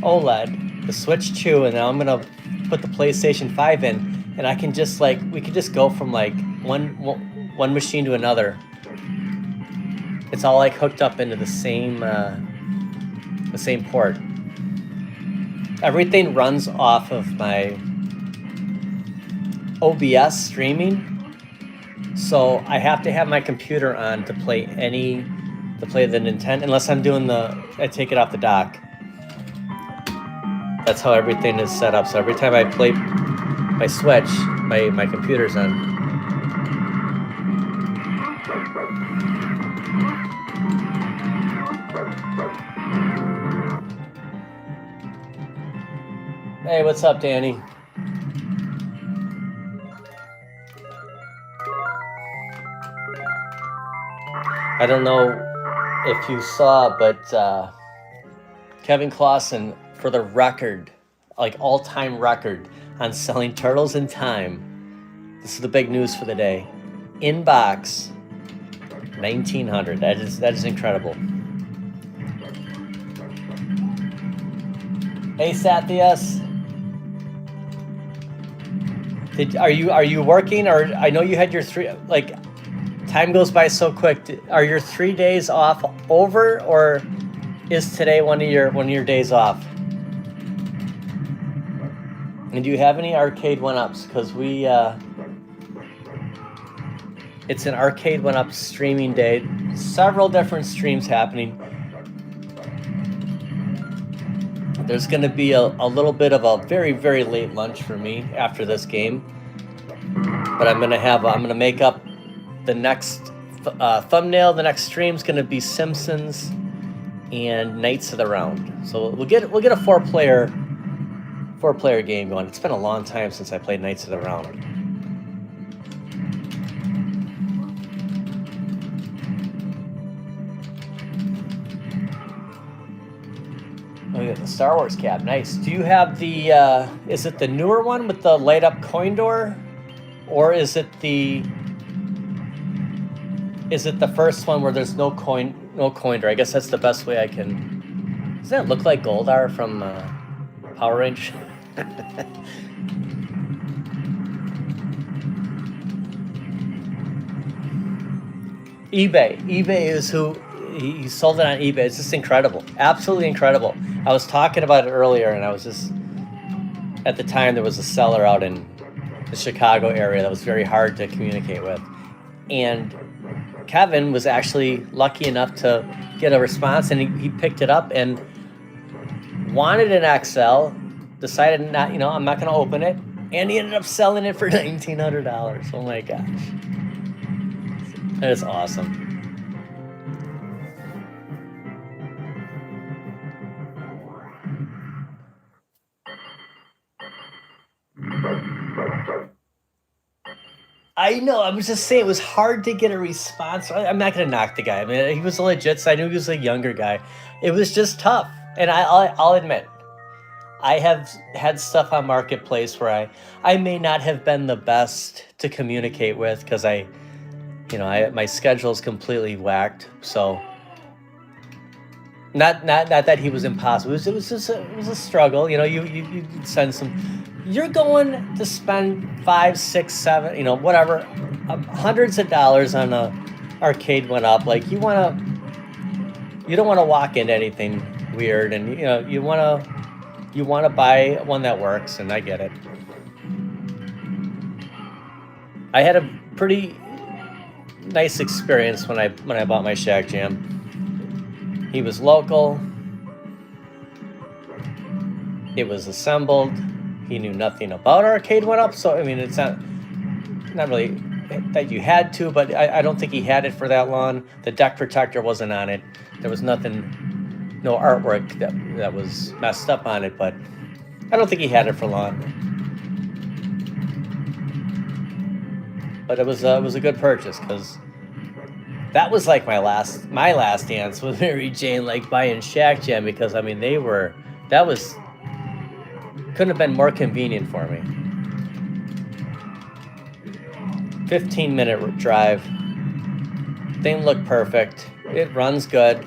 OLED, the Switch 2, and now I'm gonna put the PlayStation 5 in. And I can just like, we could just go from like one machine to another. It's all like hooked up into the same port. Everything runs off of my OBS streaming, so I have to have my computer on to play the Nintendo, unless I'm doing I take it off the dock. That's how everything is set up. So every time I play my Switch, my computer's on. Hey, what's up, Danny? I don't know if you saw, but Kevin Clausen, for the record, like all-time record on selling Turtles in Time. This is the big news for the day. Inbox 1900. That is incredible. Hey, Sathias. Are you working, or I know you had your time goes by so quick. Are your 3 days off over, or is today one of your days off? And do you have any Arcade1ups? Because it's an Arcade1up streaming day. Several different streams happening. There's going to be a little bit of a very, very late lunch for me after this game. But I'm going to make up the next thumbnail. The next stream's going to be Simpsons and Knights of the Round. So we'll get a four-player game going. It's been a long time since I played Knights of the Round. Oh, yeah, the Star Wars cab. Nice. Do you have the, is it the newer one with the light up coin door? Or is it the first one where there's no coin door? I guess that's the best way I can. Does that look like Goldar from Power Rangers? eBay is who he sold it on eBay. It's just incredible, absolutely incredible. I was talking about it earlier, and I was just, at the time there was a seller out in the Chicago area that was very hard to communicate with, and Kevin was actually lucky enough to get a response, and he picked it up and wanted an XL, decided not, I'm not going to open it, and he ended up selling it for $1,900. Oh my gosh. That is awesome. I know. I was just saying, it was hard to get a response. I'm not going to knock the guy. I mean, he was legit, so I knew he was a younger guy. It was just tough. And I'll admit, I have had stuff on Marketplace where I may not have been the best to communicate with because my schedule's completely whacked. So not that he was impossible. It was a struggle. You send some. You're going to spend 5, 6, 7, whatever, hundreds of dollars on a Arcade1up. Like you don't want to walk into anything weird, and you want to buy one that works, and I get it. I had a pretty nice experience when I bought my Shack Jam. He was local. It was assembled. He knew nothing about Arcade1up, so I mean, it's not really that you had to, but I don't think he had it for that long. The deck protector wasn't on it. There was nothing, no artwork that was messed up on it, but I don't think he had it for long. But it was a good purchase, because that was like my last dance with Mary Jane, like buying Shack Jam, because I mean couldn't have been more convenient for me. 15-minute drive. Thing looked perfect. It runs good.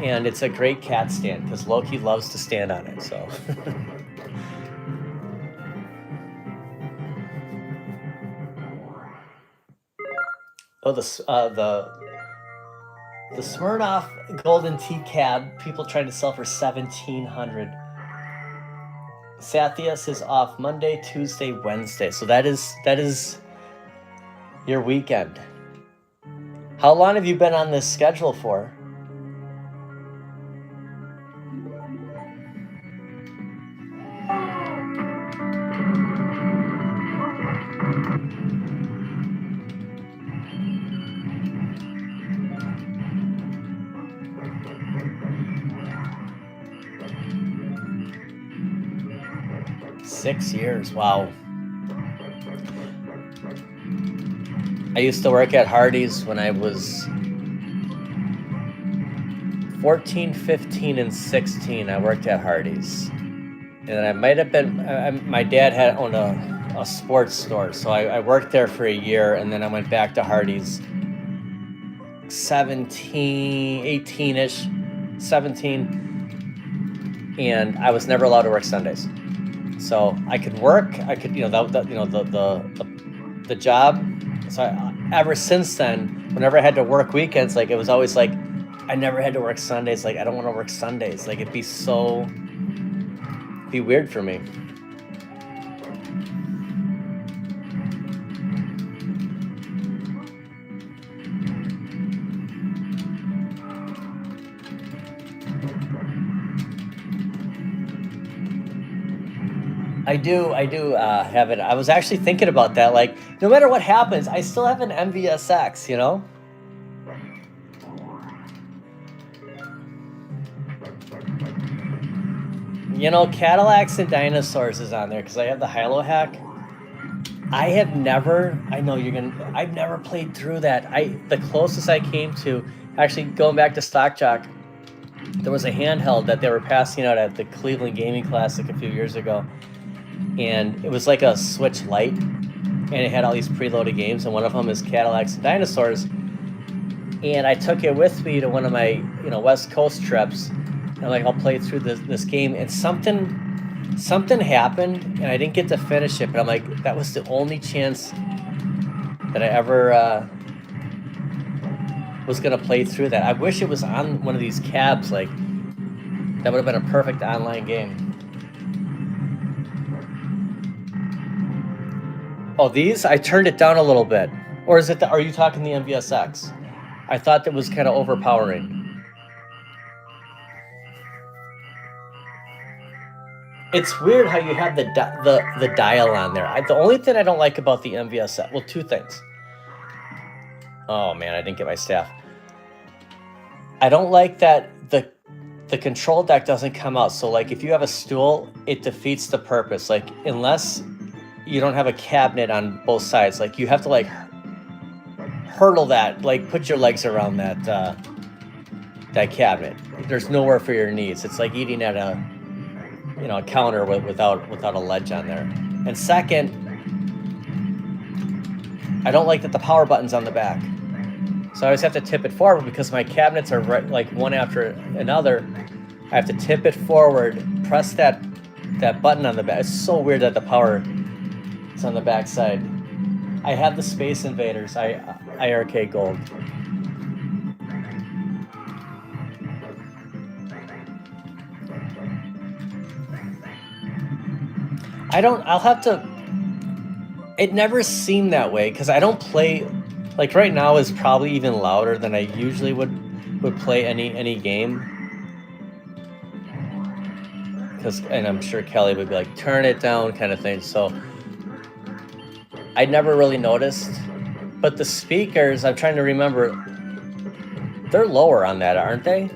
And it's a great cat stand because Loki loves to stand on it. So. Oh, the Smirnoff Golden Tea Cab. People trying to sell for $1,700. Sathias is off Monday, Tuesday, Wednesday. So that is your weekend. How long have you been on this schedule for? Six years, wow. I used to work at Hardee's when I was 14, 15, and 16. I worked at Hardee's. And I might have been, my dad had owned a sports store, so I worked there for a year, and then I went back to Hardee's 18-ish, 17, and I was never allowed to work Sundays. So I could work, the job. So ever since then, whenever I had to work weekends, like it was always like, I never had to work Sundays. Like I don't want to work Sundays. Like it'd be weird for me. I do have it. I was actually thinking about that. Like, no matter what happens, I still have an MVSX, Cadillacs and Dinosaurs is on there because I have the Hilo hack. I've never played through that. The closest I came to, actually going back to Stock Jock, there was a handheld that they were passing out at the Cleveland Gaming Classic a few years ago, and it was like a Switch Lite, and it had all these preloaded games, and one of them is Cadillacs and Dinosaurs. And I took it with me to one of my, West Coast trips. And I'm like, I'll play through this game, and something happened, and I didn't get to finish it. But I'm like, that was the only chance that I ever was gonna play through that. I wish it was on one of these cabs. Like, that would have been a perfect online game. Oh, these? I turned it down a little bit. Or is it are you talking the MVSX? I thought that was kind of overpowering. It's weird how you have the dial on there. The only thing I don't like about the MVSX, well, two things. Oh man, I didn't get my staff. I don't like that the control deck doesn't come out. So like if you have a stool, it defeats the purpose. Like unless you don't have a cabinet on both sides, like you have to like hurdle that, like put your legs around that cabinet. There's nowhere for your knees. It's like eating at a counter without a ledge on there. And second, I don't like that the power button's on the back. So I always have to tip it forward because my cabinets are right, like one after another. I have to tip it forward, press that button on the back. It's so weird that the power is on the back side. I have the Space Invaders. I Arcade Gold. I'll have to, it never seemed that way because I don't play, like right now is probably even louder than I usually would play any game. And I'm sure Kelly would be like, turn it down kind of thing. So I never really noticed. But the speakers, I'm trying to remember, they're lower on that, aren't they?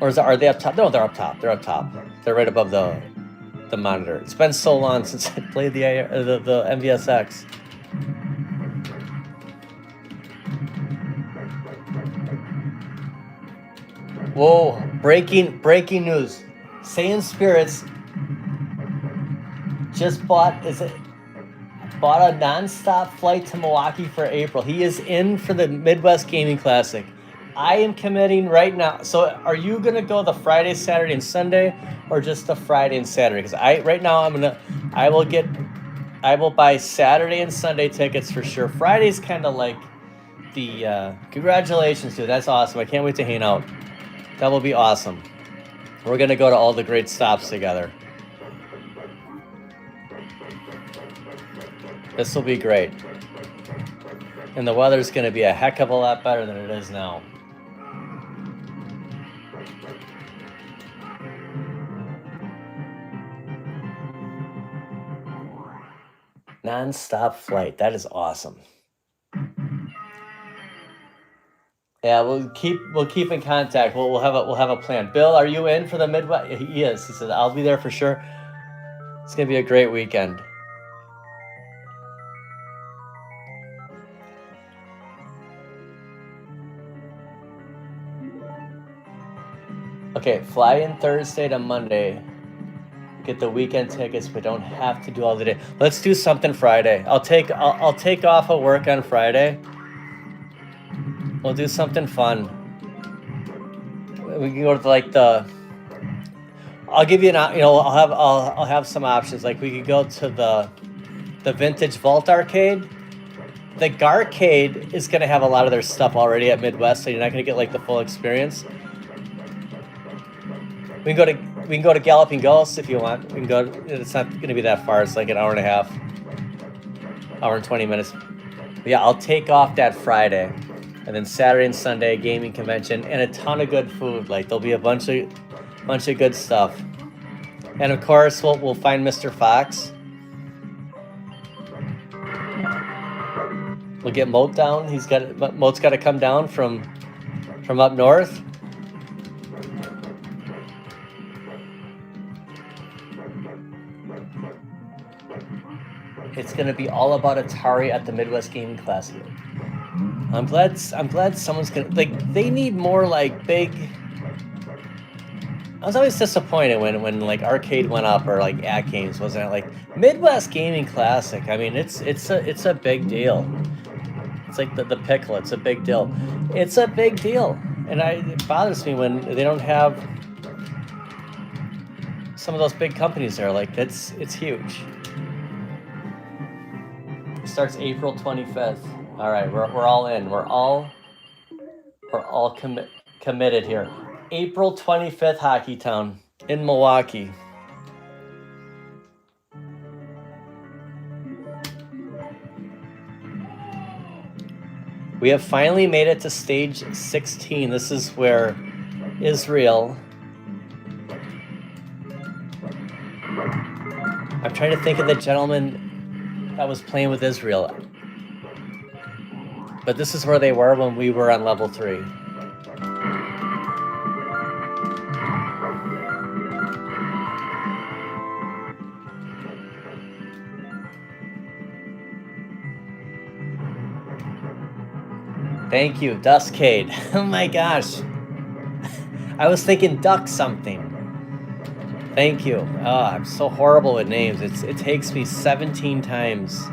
Or are they up top? No, they're up top. They're up top. They're right above the monitor. It's been so long since I played the MVSX. Whoa! Breaking news. Saiyan Spirits just bought a non-stop flight to Milwaukee for April. He is in for the Midwest Gaming Classic. I am committing right now. So are you going to go the Friday, Saturday, and Sunday, or just the Friday and Saturday? Because I will buy Saturday and Sunday tickets for sure. Friday's kind of like the, congratulations, dude. That's awesome. I can't wait to hang out. That will be awesome. We're going to go to all the great stops together. This will be great. And the weather's going to be a heck of a lot better than it is now. Non-stop flight. That is awesome. Yeah, we'll keep in contact. We'll have a plan. Bill, are you in for the Midwest? He is. He said, I'll be there for sure. It's going to be a great weekend. Okay, fly in Thursday to Monday. Get the weekend tickets, but don't have to do all the day. Let's do something Friday. I'll take off of work on Friday. We'll do something fun. We can go to like I'll give you an, I'll have some options. Like we could go to the Vintage Vault Arcade. The Garcade is going to have a lot of their stuff already at Midwest, so you're not going to get like the full experience. We can go to Galloping Ghost if you want. We can go. It's not going to be that far. It's like an hour and a half, hour and 20 minutes. But yeah, I'll take off that Friday, and then Saturday and Sunday gaming convention and a ton of good food. Like there'll be a bunch of good stuff, and of course we'll find Mr. Fox. We'll get Moat down. Moat's got to come down from up north. It's going to be all about Atari at the Midwest Gaming Classic. I'm glad someone's gonna, like, they need more like big. I was always disappointed when like Arcade1up or like At Games wasn't like Midwest Gaming Classic. I mean, it's a big deal. It's like the pickle. It's a big deal. It's a big deal, and it bothers me when they don't have some of those big companies there. Like it's huge. It starts April 25th. All right, we're all in. We're all committed here. April 25th, Hockey Town in Milwaukee. We have finally made it to stage 16. This is where Israel. I'm trying to think of the gentleman that was playing with Israel. But this is where they were when we were on level 3. Thank you, Duskade. Oh my gosh. I was thinking duck something. Thank you. Oh, I'm so horrible with names. It takes me 17 times.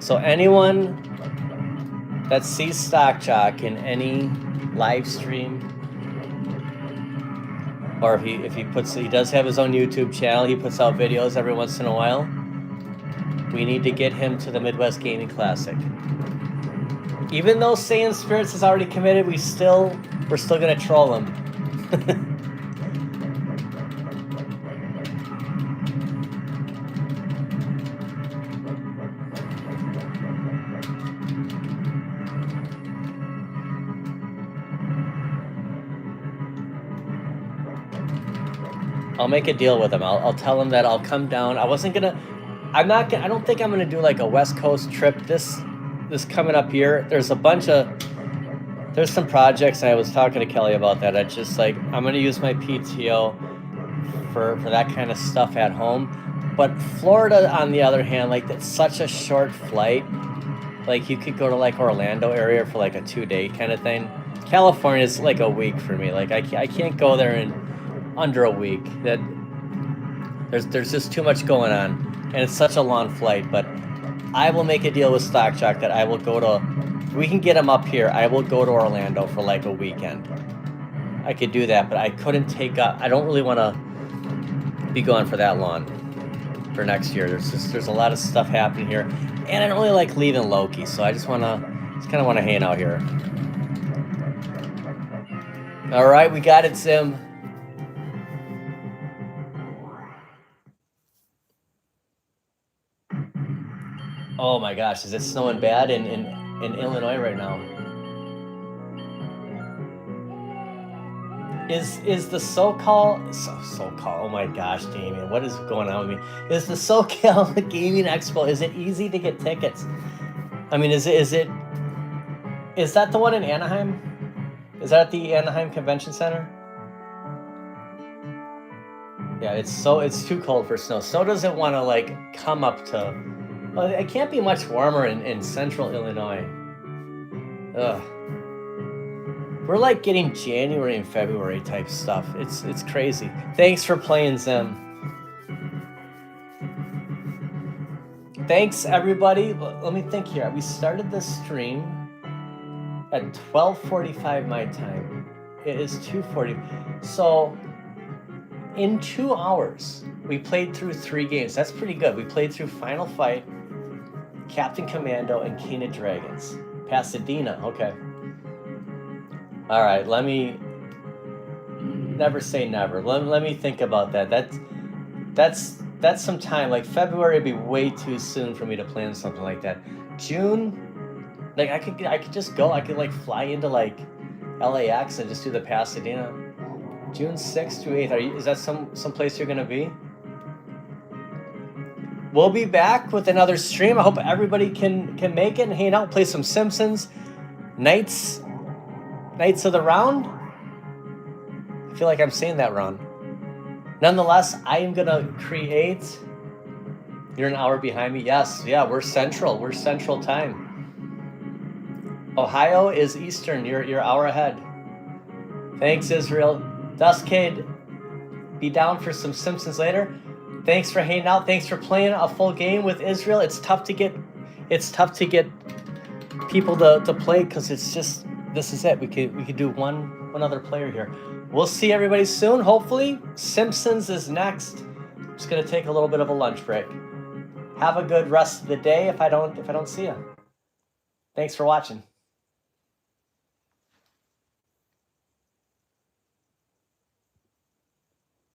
So anyone that sees Stock Jock in any live stream, or if he does have his own YouTube channel, he puts out videos every once in a while. We need to get him to the Midwest Gaming Classic. Even though Saiyan Spirits is already committed, we're still gonna troll him. I'll make a deal with him. I'll tell him that I'll come down. I don't think I'm gonna do like a West Coast trip this coming up here. There's some projects, and I was talking to Kelly about that. I just like, I'm gonna use my PTO for that kind of stuff at home. But Florida, on the other hand, like, that's such a short flight. Like, you could go to like Orlando area for like a 2-day kind of thing. California is like a week for me. Like, I can't go there in under a week. That there's just too much going on. And it's such a long flight, but I will make a deal with Stock Jock that I will go to, if we can get him up here, I will go to Orlando for like a weekend. I could do that, but I couldn't I don't really want to be gone for that long for next year. There's a lot of stuff happening here, and I don't really like leaving Loki, so I just kind of want to hang out here. All right, we got it, Sim. Oh my gosh, is it snowing bad in Illinois right now? Is the SoCal, oh my gosh, Damien, what is going on with me? Is the SoCal Gaming Expo, is it easy to get tickets? I mean, is that the one in Anaheim? Is that at the Anaheim Convention Center? Yeah, it's too cold for snow. Snow doesn't want to like come up to, well, it can't be much warmer in central Illinois. Ugh. We're like getting January and February type stuff. It's crazy. Thanks for playing, Zim. Thanks, everybody. Let me think here. We started this stream at 12:45 my time. It is 2:40. So in 2 hours, we played through 3 games. That's pretty good. We played through Final Fight, Captain Commando, and King of Dragons. Pasadena, okay. All right, let me never say never. Let me think about that. That's some time. Like February would be way too soon for me to plan something like that. June, like I could just go. I could like fly into like LAX and just do the Pasadena. June 6th to 8th. Is that some place you're gonna be? We'll be back with another stream. I hope everybody can make it and hang out, play some Simpsons. Knights of the Round. feel like I'm saying that wrong. Nonetheless, I am gonna create. You're an hour behind me. Yes, yeah, we're central. We're central time. Ohio is Eastern. You're hour ahead. Thanks, Israel. Duskade, be down for some Simpsons later. Thanks for hanging out. Thanks for playing a full game with Israel. It's tough to get people to play because it's just, this is it. We could do one other player here. We'll see everybody soon. Hopefully, Simpsons is next. I'm just gonna take a little bit of a lunch break. Have a good rest of the day if I don't see you. Thanks for watching.